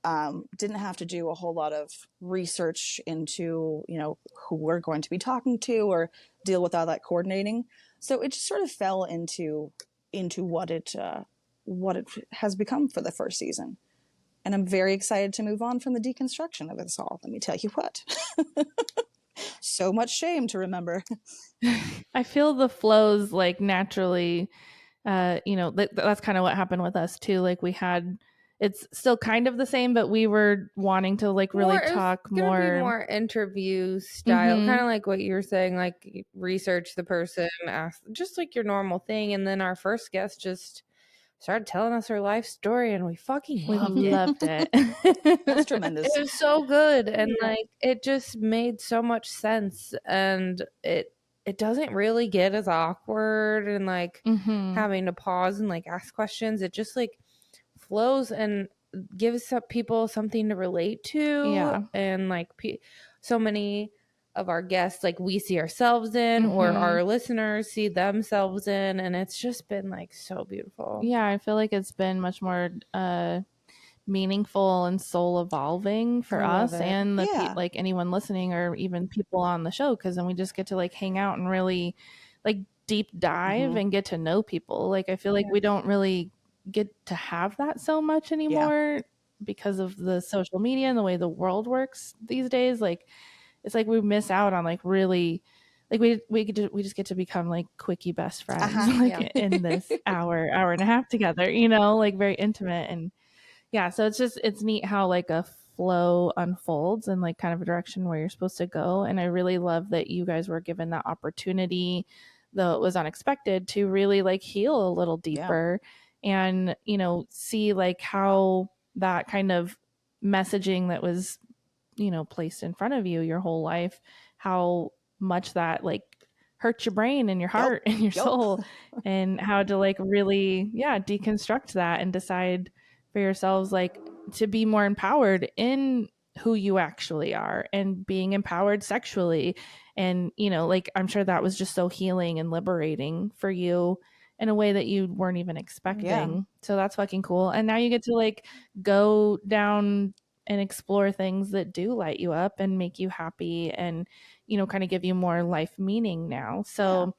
Didn't have to do a whole lot of research into, who we're going to be talking to or deal with all that coordinating. So it just sort of fell into what it has become for the first season. And I'm very excited to move on from the deconstruction of this all. Let me tell you what. So much shame to remember. I feel the flows like naturally, that's kind of what happened with us too. Like it's still kind of the same, but we were wanting to like really talk more. More interview style, kind of like what you were saying, like research the person, ask just like your normal thing. And then our first guest just started telling us her life story, and we fucking loved it. That's tremendous. It was so good, and like it just made so much sense, and it doesn't really get as awkward and like having to pause and like ask questions. It just like flows, and gives some people something to relate to. Yeah. And like so many of our guests, like we see ourselves in, or our listeners see themselves in, and it's just been like so beautiful. Yeah, I feel like it's been much more meaningful and soul evolving for us and the like anyone listening or even people on the show, because then we just get to like hang out and really like deep dive and get to know people. Like I feel like we don't really get to have that so much anymore because of the social media and the way the world works these days. Like it's like we miss out on like really like we just get to become like quickie best friends like in this hour and a half together, you know, like very intimate. And yeah, so it's neat how like a flow unfolds and like kind of a direction where you're supposed to go. And I really love that you guys were given that opportunity, though it was unexpected, to really like heal a little deeper and, you know, see like how that kind of messaging that was, you know, placed in front of you your whole life, how much that like hurt your brain and your heart and your soul, and how to like really deconstruct that and decide for yourselves like to be more empowered in who you actually are and being empowered sexually. And you know, like I'm sure that was just so healing and liberating for you in a way that you weren't even expecting. So that's fucking cool. And now you get to like go down and explore things that do light you up and make you happy and, you know, kind of give you more life meaning now. So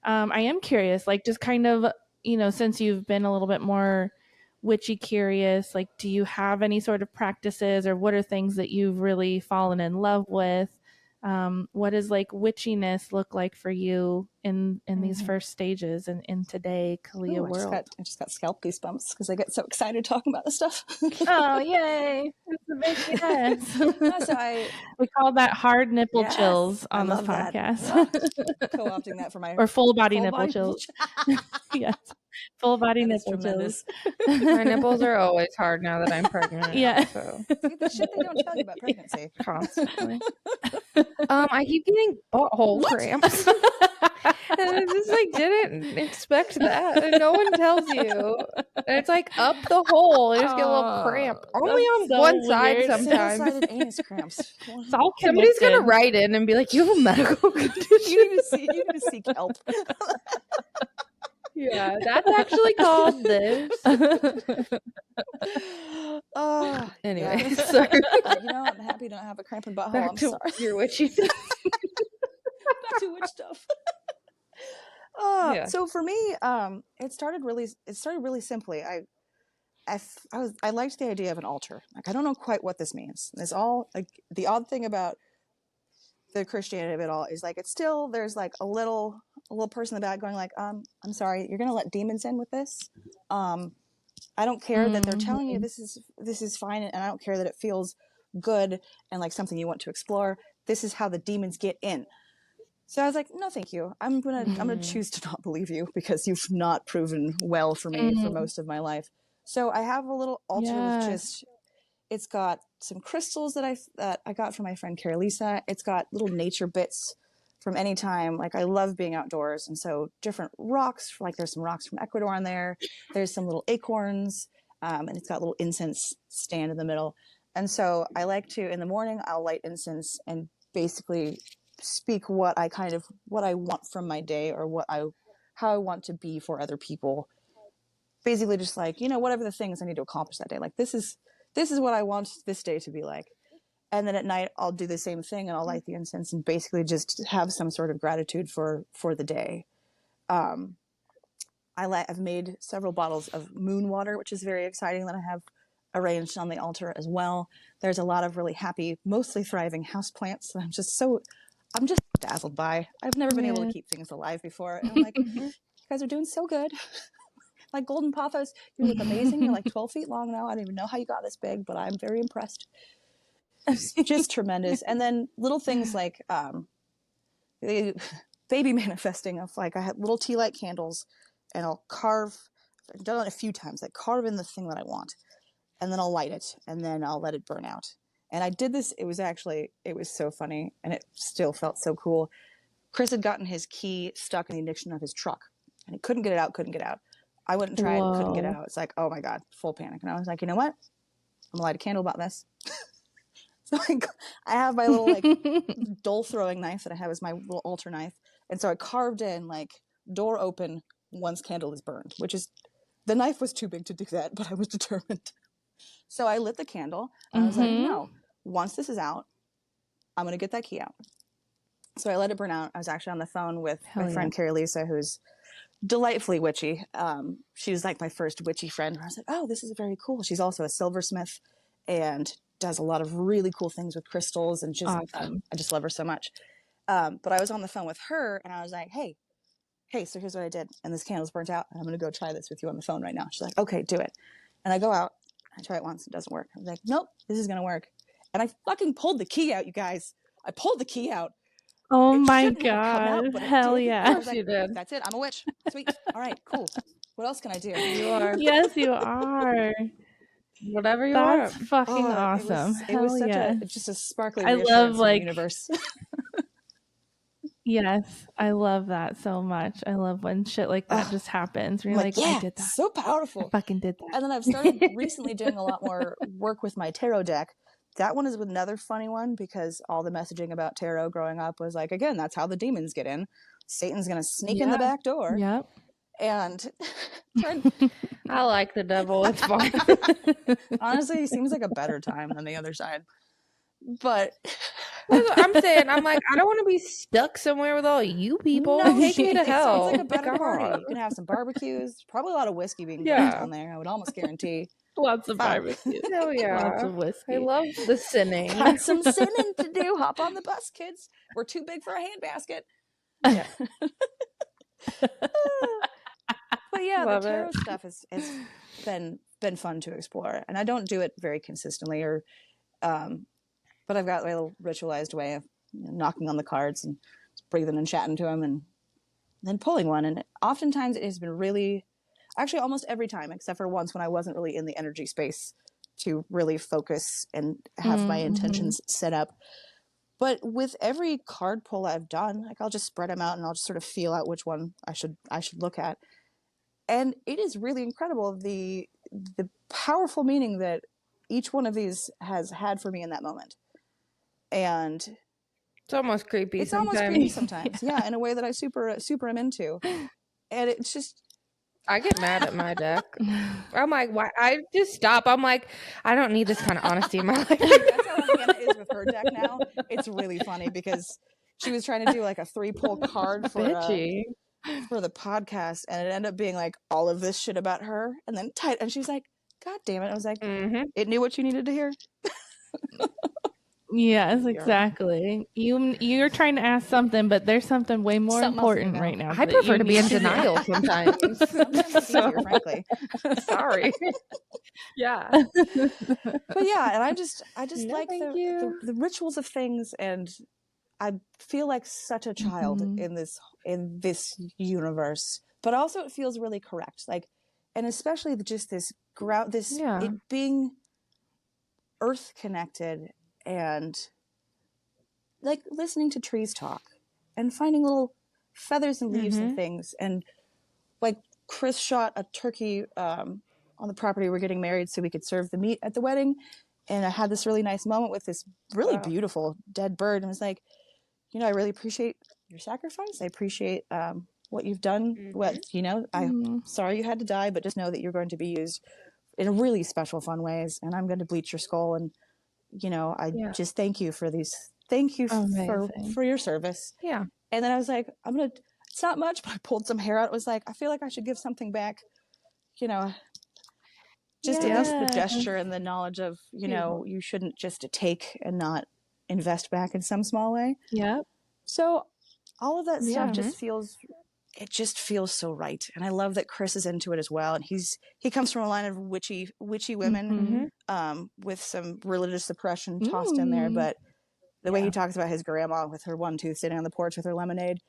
I am curious, like just kind of, you know, since you've been a little bit more witchy curious, like do you have any sort of practices, or what are things that you've really fallen in love with? What does like witchiness look like for you in these first stages and in today Kalea world? I just got scalp goosebumps because I get so excited talking about this stuff. Oh, yay. That's a big yes. We call that hard nipple chills on this podcast. Co-opting that for my or full body nipple chills. Yes. Full body nipple chills. My nipples are always hard now that I'm pregnant. So. See, the shit they don't tell you about pregnancy. Constantly. I keep getting butthole cramps. And I just like didn't expect that. And no one tells you. And it's like up the hole. You just get a little cramp. Only on one side sometimes. Single-sided anus cramps. It's all Somebody's gonna write in and be like, "You have a medical condition." you need to seek help. Yeah, that's actually called this. Anyway, sorry. You know, I'm happy to not have a cramp in butthole. Back I'm to sorry. your witchy. Back to witch stuff. So for me, it started really simply. I liked the idea of an altar. Like I don't know quite what this means. It's all like the odd thing about the Christianity of it all is like it's still there's like a little person in the back going like I'm sorry, you're gonna let demons in with this. I don't care that they're telling you this is fine, and I don't care that it feels good and like something you want to explore. This is how the demons get in. So I was like, no, thank you. I'm gonna choose to not believe you because you've not proven well for me for most of my life. So I have a little altar with just. It's got some crystals that I got from my friend Carolisa. It's got little nature bits from any time. Like I love being outdoors, and so different rocks. Like there's some rocks from Ecuador on there. There's some little acorns, and it's got a little incense stand in the middle. And so I like to in the morning I'll light incense and basically speak what I want from my day or how I want to be for other people. Basically, just like whatever the things I need to accomplish that day. Like this is what I want this day to be like. And then at night, I'll do the same thing and I'll light the incense and basically just have some sort of gratitude for the day. I've made several bottles of moon water, which is very exciting, that I have arranged on the altar as well. There's a lot of really happy, mostly thriving houseplants that I'm just dazzled by. I've never been able to keep things alive before. And I'm like, you guys are doing so good. Like golden pothos, you look amazing. You're like 12 feet long now. I don't even know how you got this big, but I'm very impressed. Just tremendous. And then little things like baby manifesting of like I had little tea light candles, and I'll carve. I've done it a few times. Like carve in the thing that I want, and then I'll light it, and then I'll let it burn out. And I did this. It was so funny, and it still felt so cool. Chris had gotten his key stuck in the ignition of his truck, and he couldn't get it out. I went and tried, couldn't get it out. It's like, oh my God, full panic. And I was like, you know what? gonna light a candle about this. So I have my little like dole throwing knife that I have as my little altar knife. And so I carved in like door open once candle is burned, which is, the knife was too big to do that, but I was determined. So I lit the candle and I was like, no, once this is out, I'm going to get that key out. So I let it burn out. I was actually on the phone with my friend Carrie Lisa, who's delightfully witchy. She was like my first witchy friend. I was like, oh, this is very cool. She's also a silversmith and does a lot of really cool things with crystals, and just I just love her so much. But I was on the phone with her and I was like, hey, so here's what I did, and this candle's burnt out, and I'm gonna go try this with you on the phone right now. She's like, okay, do it. And I go out, I try it once, it doesn't work. I was like, nope, this is gonna work. And I fucking pulled the key out, you guys. I pulled the key out. Oh my God. Hell yeah. I was like, that's it, I'm a witch. Sweet. All right, cool. What else can I do? You are. Yes, you are. Whatever you That's want. fucking awesome. It was such just a sparkly reassurance from the universe. Yes, I love that so much. I love when shit like that just happens. You're like, yeah, I did that. So powerful. I fucking did that. And then I've started recently doing a lot more work with my tarot deck. That one is another funny one because all the messaging about tarot growing up was like, again, that's how the demons get in. Satan's going to sneak in the back door. Yep. And I like the devil. It's fine. Honestly, he seems like a better time than the other side. But I'm saying, I'm like, I don't want to be stuck somewhere with all you people. No, Take me to hell. It's like a better party. You can have some barbecues, probably a lot of whiskey being drunk down there. I would almost guarantee. Lots of barbecues. Hell yeah. Lots of whiskey. I love the sinning. Got some sinning to do. Hop on the bus, kids. We're too big for a handbasket. Yeah. But yeah, the tarot stuff has been fun to explore, and I don't do it very consistently, but I've got my little ritualized way of knocking on the cards and breathing and chatting to them, and then pulling one. And oftentimes it has been really, actually almost every time, except for once when I wasn't really in the energy space to really focus and have my intentions set up. But with every card pull I've done, like I'll just spread them out and I'll just sort of feel out which one I should look at. And it is really incredible the powerful meaning that each one of these has had for me in that moment. And it's almost creepy. It's almost creepy sometimes. Yeah, in a way that I super am into. And it's just, I get mad at my deck. I'm like, why? I just stop. I'm like, I don't need this kind of honesty in my life. That's how Hannah is with her deck now. It's really funny because she was trying to do like a 3-pull card for the podcast, and it ended up being like all of this shit about her, and then tight. And she's like, God damn it. I was like, it knew what you needed to hear. Yes, exactly. You're trying to ask something, but there's something way more important right now. I prefer to be in denial sometimes. Sometimes it's easier, frankly. Sorry. Yeah. But yeah, and I just like the rituals of things, and I feel like such a child in this universe. But also it feels really correct. Like, and especially just this it being earth connected, and like listening to trees talk and finding little feathers and leaves and things. And like Chris shot a turkey on the property we're getting married so we could serve the meat at the wedding. And I had this really nice moment with this really beautiful dead bird, and was like, I really appreciate your sacrifice. I appreciate what you've done. I'm sorry you had to die, but just know that you're going to be used in really special, fun ways. And I'm going to bleach your skull. And, I just thank you for these. Thank you for your service. Yeah. And then I was like, it's not much, but I pulled some hair out. It was like, I feel like I should give something back, just at least the gesture and the knowledge of, you shouldn't just take and not invest back in some small way. Yeah. So all of that stuff just feels so right. And I love that Chris is into it as well. And he comes from a line of witchy women, with some religious suppression tossed in there. But the way he talks about his grandma with her one tooth sitting on the porch with her lemonade,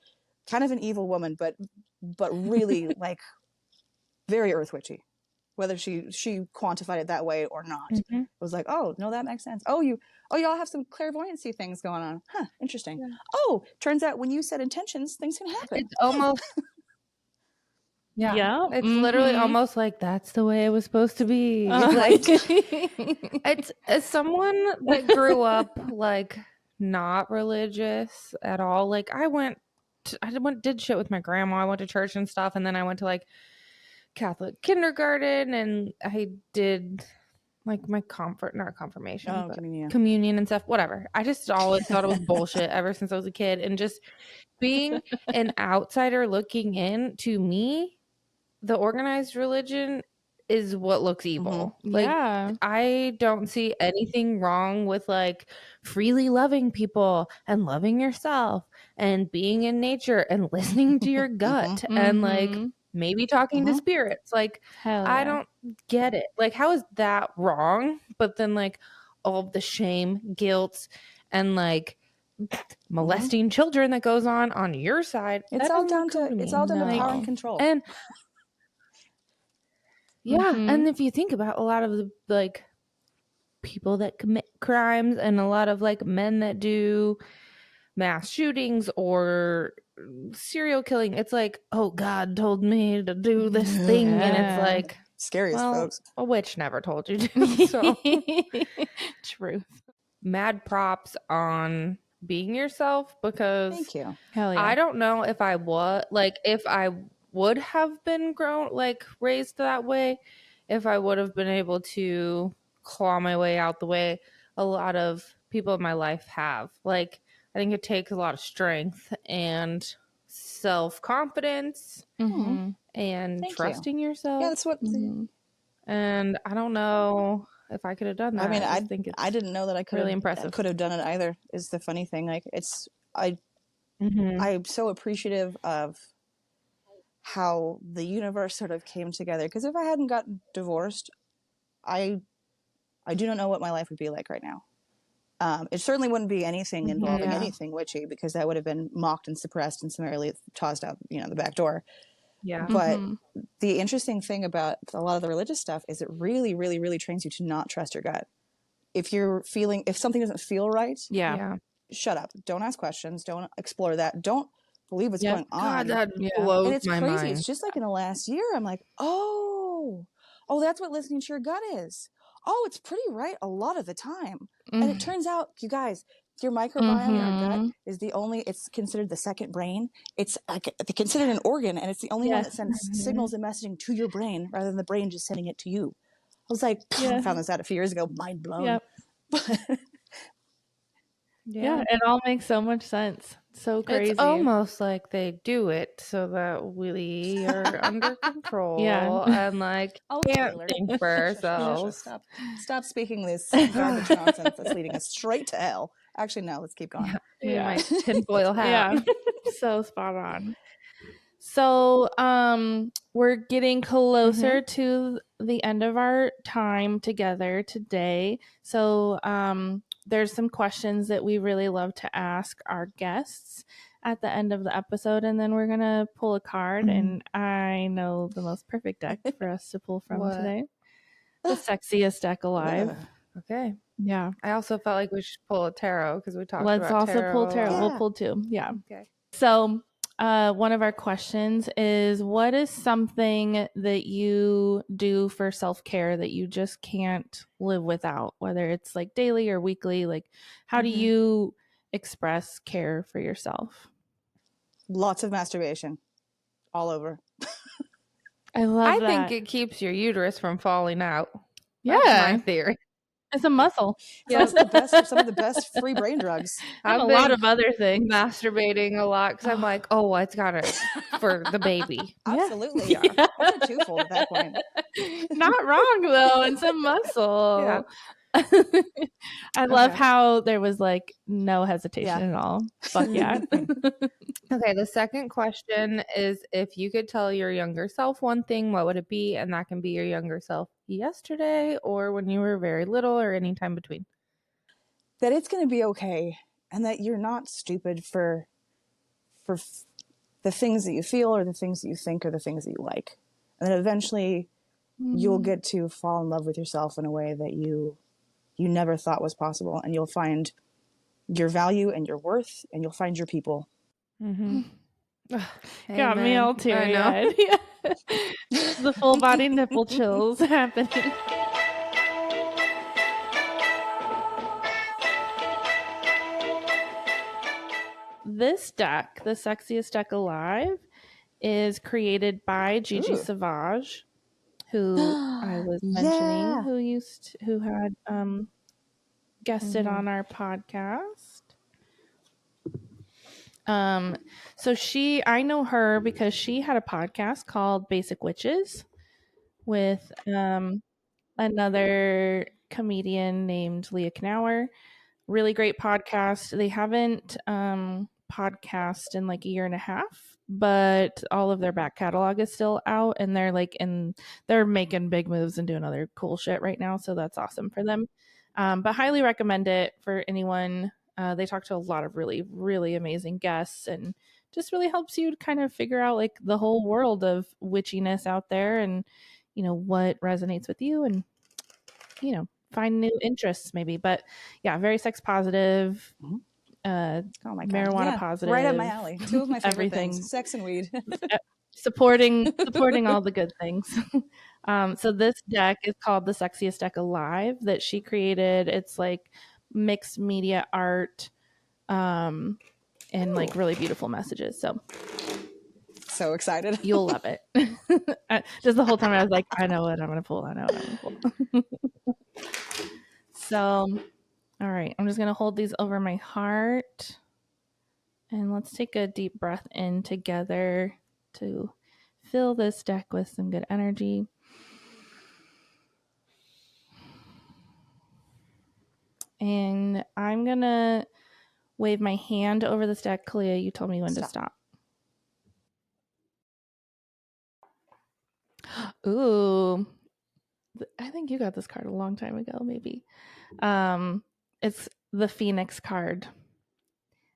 kind of an evil woman, but really like very earth witchy. Whether she quantified it that way or not, it was like, oh no, that makes sense. Oh, y'all have some clairvoyancy things going on. Huh, interesting. Yeah. Oh, turns out when you set intentions, things can happen. It's almost Yeah. Yeah. It's literally almost like that's the way it was supposed to be. Like it's as someone that grew up like not religious at all. Like did shit with my grandma. I went to church and stuff, and then I went to like Catholic kindergarten, and I did like my confirmation, but communion and stuff, whatever. I just always thought it was bullshit ever since I was a kid. And just being an outsider looking in, to me, the organized religion is what looks evil. Like, I don't see anything wrong with like freely loving people and loving yourself and being in nature and listening to your gut and like maybe talking to spirits. Like, I don't get it. Like, how is that wrong? But then like all of the shame, guilt, and like molesting children that goes on your side. It's all down to power and control. And and if you think about a lot of the like people that commit crimes and a lot of like men that do mass shootings or serial killing, it's like, oh, God told me to do this thing, and it's like scary as folks. A witch never told you to. So truth. Mad props on being yourself, because thank you. Hell yeah. I don't know if I would have been raised that way, if I would have been able to claw my way out the way a lot of people in my life have. Like, I think it takes a lot of strength and self-confidence and trusting yourself. Yeah, that's what. And I don't know if I could have done that. I mean, I think it's I didn't know that I could really have, impressive. Could have done it either. Is the funny thing. Like, I'm so appreciative of how the universe sort of came together. Because if I hadn't gotten divorced, I do not know what my life would be like right now. It certainly wouldn't be anything involving anything witchy, because that would have been mocked and suppressed and summarily tossed out, the back door. Yeah. But the interesting thing about a lot of the religious stuff is it really, really, really trains you to not trust your gut. If something doesn't feel right, shut up. Don't ask questions. Don't explore that. Don't believe what's going on. God, that blows and it's my crazy. mind. It's just like in the last year, I'm like, oh, that's what listening to your gut is. Oh, it's pretty right a lot of the time. And it turns out, you guys, your microbiome, your gut is it's considered the second brain. It's considered an organ, and it's the only one that sends signals and messaging to your brain rather than the brain just sending it to you. I was like, I found this out a few years ago. Mind blown. Yep. Yeah, it all makes so much sense. So crazy. It's almost like they do it so that we are under control and like can't think for ourselves. Stop speaking this garbage nonsense that's leading us straight to hell. Actually, no, let's keep going. My tinfoil hat. So spot on. So we're getting closer to the end of our time together today. So there's some questions that we really love to ask our guests at the end of the episode, and then we're gonna pull a card, and I know the most perfect deck for us to pull from today. The sexiest deck alive. Okay. Yeah. I also felt like we should pull a tarot, because we talked Let's about also tarot. pull tarot. We'll pull two. Yeah. Okay. So one of our questions is, what is something that you do for self-care that you just can't live without, whether it's like daily or weekly? Like, how do you express care for yourself? Lots of masturbation all over. I think it keeps your uterus from falling out. Yeah. That's my theory. It's a muscle. Yeah, some of the best free brain drugs. And a lot of other things. Masturbating a lot, because I'm like, it's got it for the baby. Absolutely. Yeah. I'm a twofold at that point. Not wrong though, and some muscle. Yeah. I love how there was like no hesitation at all. Fuck yeah. Okay, the second question is, if you could tell your younger self one thing, what would it be? And that can be your younger self yesterday, or when you were very little, or any time between. That it's going to be okay, and that you're not stupid for the things that you feel, or the things that you think, or the things that you like. And then eventually you'll get to fall in love with yourself in a way that you never thought was possible, and you'll find your value and your worth, and you'll find your people. Got me Amen. all I know. teary-eyed. Yeah. The full body nipple chills happening. This deck, the sexiest deck alive, is created by Gigi Ooh. Savage, who I was mentioning, who had guested on our podcast. So I know her because she had a podcast called Basic Witches with another comedian named Leah Knauer. Really great podcast. They haven't podcast in like a year and a half, but all of their back catalog is still out, and they're making big moves and doing other cool shit right now. So that's awesome for them. But highly recommend it for anyone. They talk to a lot of really, really amazing guests, and just really helps you kind of figure out like the whole world of witchiness out there, and what resonates with you, and find new interests maybe. But yeah, very sex positive, Oh my God. marijuana positive, right up my alley. Two of my favorite everything. things: sex and weed. supporting all the good things. So this deck is called the Sexiest Deck Alive, that she created. It's like mixed media art, and like really beautiful messages. So excited. You'll love it. Just the whole time I was like, I know what I'm gonna pull. So, all right, I'm just gonna hold these over my heart, and let's take a deep breath in together to fill this deck with some good energy. And I'm gonna wave my hand over this deck. Kalea, you told me when to stop. Ooh, I think you got this card a long time ago, maybe. It's the Phoenix card.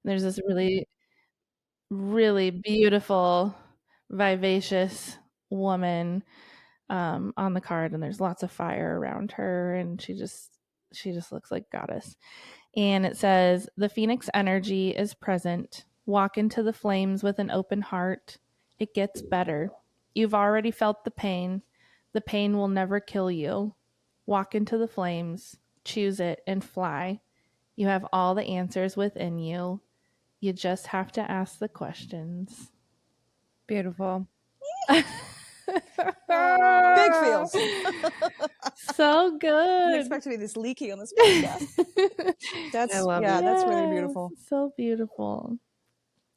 There's this really, really beautiful, vivacious woman on the card, and there's lots of fire around her, and she just looks like goddess. And it says, the Phoenix energy is present. Walk into the flames with an open heart. It gets better. You've already felt the pain. The pain will never kill you. Walk into the flames, choose it, and fly. You have all the answers within you. You just have to ask the questions. Beautiful. Big feels. So good. I didn't expect to be this leaky on this podcast. I love it. That's really beautiful. So beautiful.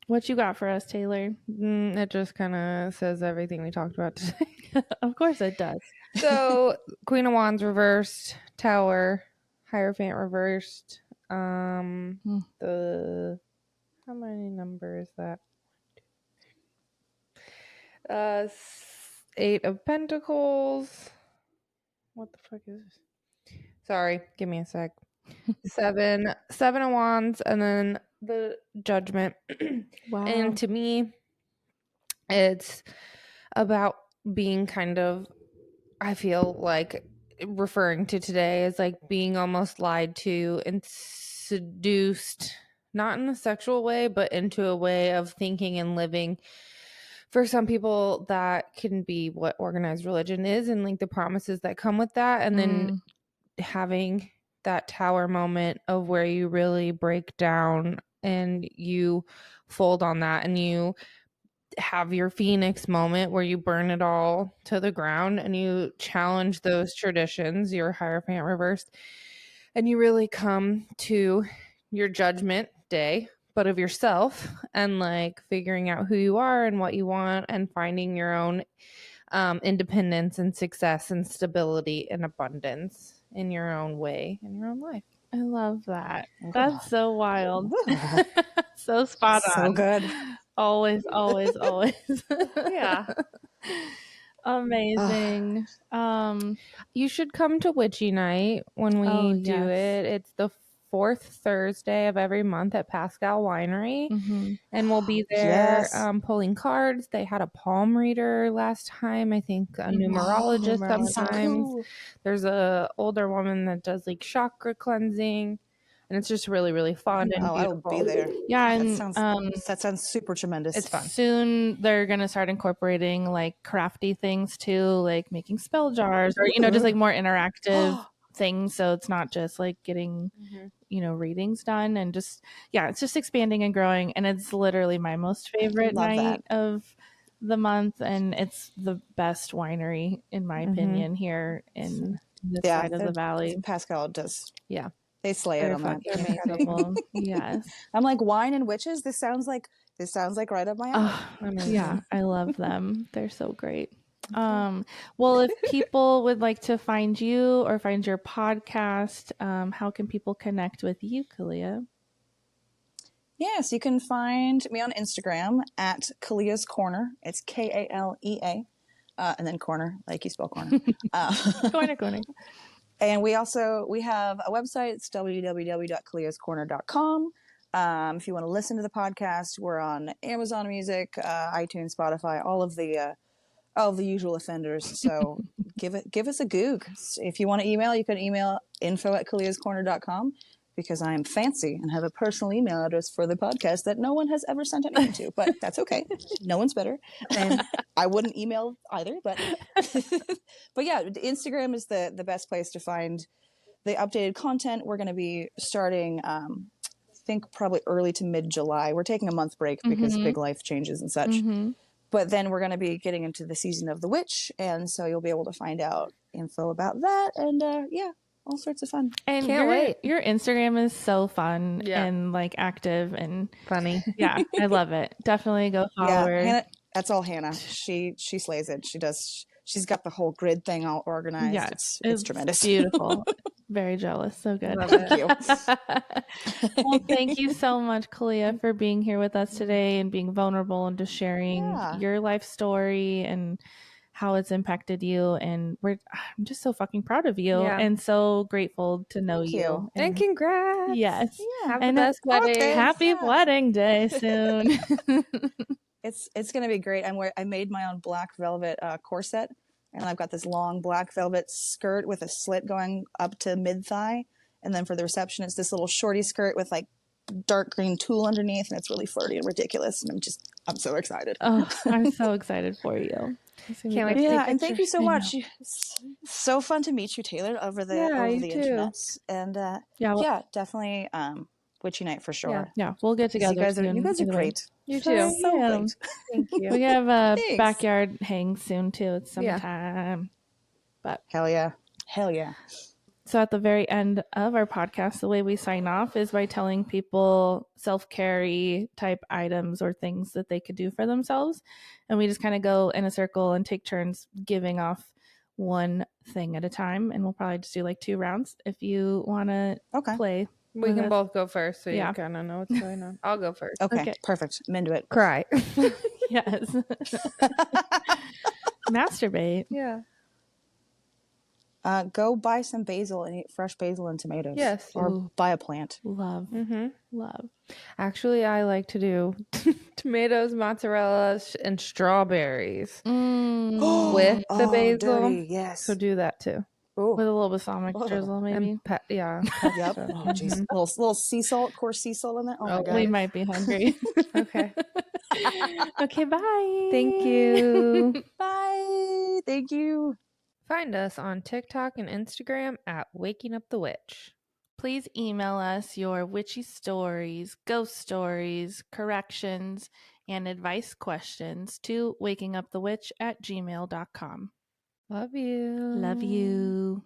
What you got for us, Taylor? It just kind of says everything we talked about today. Of course it does. So, Queen of Wands reversed, Tower, Hierophant reversed. The how many numbers is that? 8 of Pentacles. What the fuck is this? Sorry, give me a sec. 7 of Wands, and then the Judgment. Wow. And to me, it's about being kind of, I feel like referring to today as like being almost lied to and seduced, not in a sexual way, but into a way of thinking and living. For some people, that can be what organized religion is, and like the promises that come with that. And then having that Tower moment of where you really break down and you fold on that, and you have your Phoenix moment where you burn it all to the ground and you challenge those traditions, your Hierophant reversed, and you really come to your judgment day, but of yourself, and like figuring out who you are and what you want, and finding your own independence and success and stability and abundance in your own way, in your own life. I love that. That's so wild. So spot on. So good. Always. Yeah. Amazing. You should come to Witchy Night when we do it. It's the 4th Thursday of every month at Pascal Winery. And we'll be there pulling cards. They had a palm reader last time, I think a numerologist sometimes. There's a older woman that does like chakra cleansing. and it's just really, really fun and I will beautiful. be there. Yeah, That and sounds super tremendous. It's fun. soon they're gonna start incorporating like crafty things too, like making spell jars or just like more interactive things. So it's not just like getting readings done, and just it's just expanding and growing. And it's literally my most favorite night of the month, and it's the best winery in my opinion here in this side of the valley. Pascal does. Yeah. They slay it on that. Incredible. Yes. I'm like, wine and witches. This sounds like right up my alley. Yeah, I love them. They're so great. Well, if people would like to find you or find your podcast, how can people connect with you, Kalea? Yes, you can find me on Instagram at Kalea's Corner. It's Kalea, and then corner, like you spell corner. Corner. And we have a website. It's www.kaleascorner.com. If you want to listen to the podcast, we're on Amazon Music, iTunes, Spotify, all of the usual offenders. So give us a goog. If you want to email, you can email info@kaleascorner.com, because I am fancy and have a personal email address for the podcast that no one has ever sent anything to, but that's okay. No one's better. I wouldn't email either, but but yeah, Instagram is the best place to find the updated content. We're going to be starting, I think probably early to mid-July. We're taking a month break because big life changes and such. But then we're going to be getting into the season of the witch, and so you'll be able to find out info about that, and all sorts of fun. And Can't wait. Your Instagram is so fun and like active and funny. Yeah, I love it. Definitely go follow her. Hannah, that's all Hannah. She slays it. She's got the whole grid thing all organized. Yeah, it's tremendous. Beautiful. Very jealous. So good. Thank you. Well, thank you so much, Kalea, for being here with us today and being vulnerable and just sharing your life story and how it's impacted you. And I'm just so fucking proud of you and so grateful to know you. And congrats. Yes. Have the best wedding. Happy wedding day soon. It's gonna be great. I made my own black velvet corset, and I've got this long black velvet skirt with a slit going up to mid thigh, and then for the reception, it's this little shorty skirt with like dark green tulle underneath, and it's really flirty and ridiculous. And I'm so excited. Oh, I'm so excited for you. Can't wait. Yeah, and thank you so much. It's so fun to meet you, Taylor, over the internet. And definitely witchy night for sure. Yeah, we'll get together. You guys are great. You too. So great. Thank you. We have a backyard hang soon too. It's summertime. But hell yeah. So at the very end of our podcast, the way we sign off is by telling people self-care type items or things that they could do for themselves. And we just kind of go in a circle and take turns giving off one thing at a time. And we'll probably just do like 2 rounds if you want to play. We can both go first so you kind of know what's going on. I'll go first. Okay. Perfect. I'm into it. Cry. Yes. Masturbate. Yeah. Go buy some basil and eat fresh basil and tomatoes. Yes. Or buy a plant. Love. Love. Actually, I like to do tomatoes, mozzarella, and strawberries with the basil. Dirty, yes. So do that too. Ooh. With a little balsamic drizzle, maybe. Yep. Oh, jeez. Little sea salt, coarse sea salt in there. Oh, my God. We might be hungry. Okay. Okay, bye. Thank you. Bye. Thank you. Find us on TikTok and Instagram at Waking Up the Witch. Please email us your witchy stories, ghost stories, corrections, and advice questions to wakingupthewitch@gmail.com. Love you. Love you.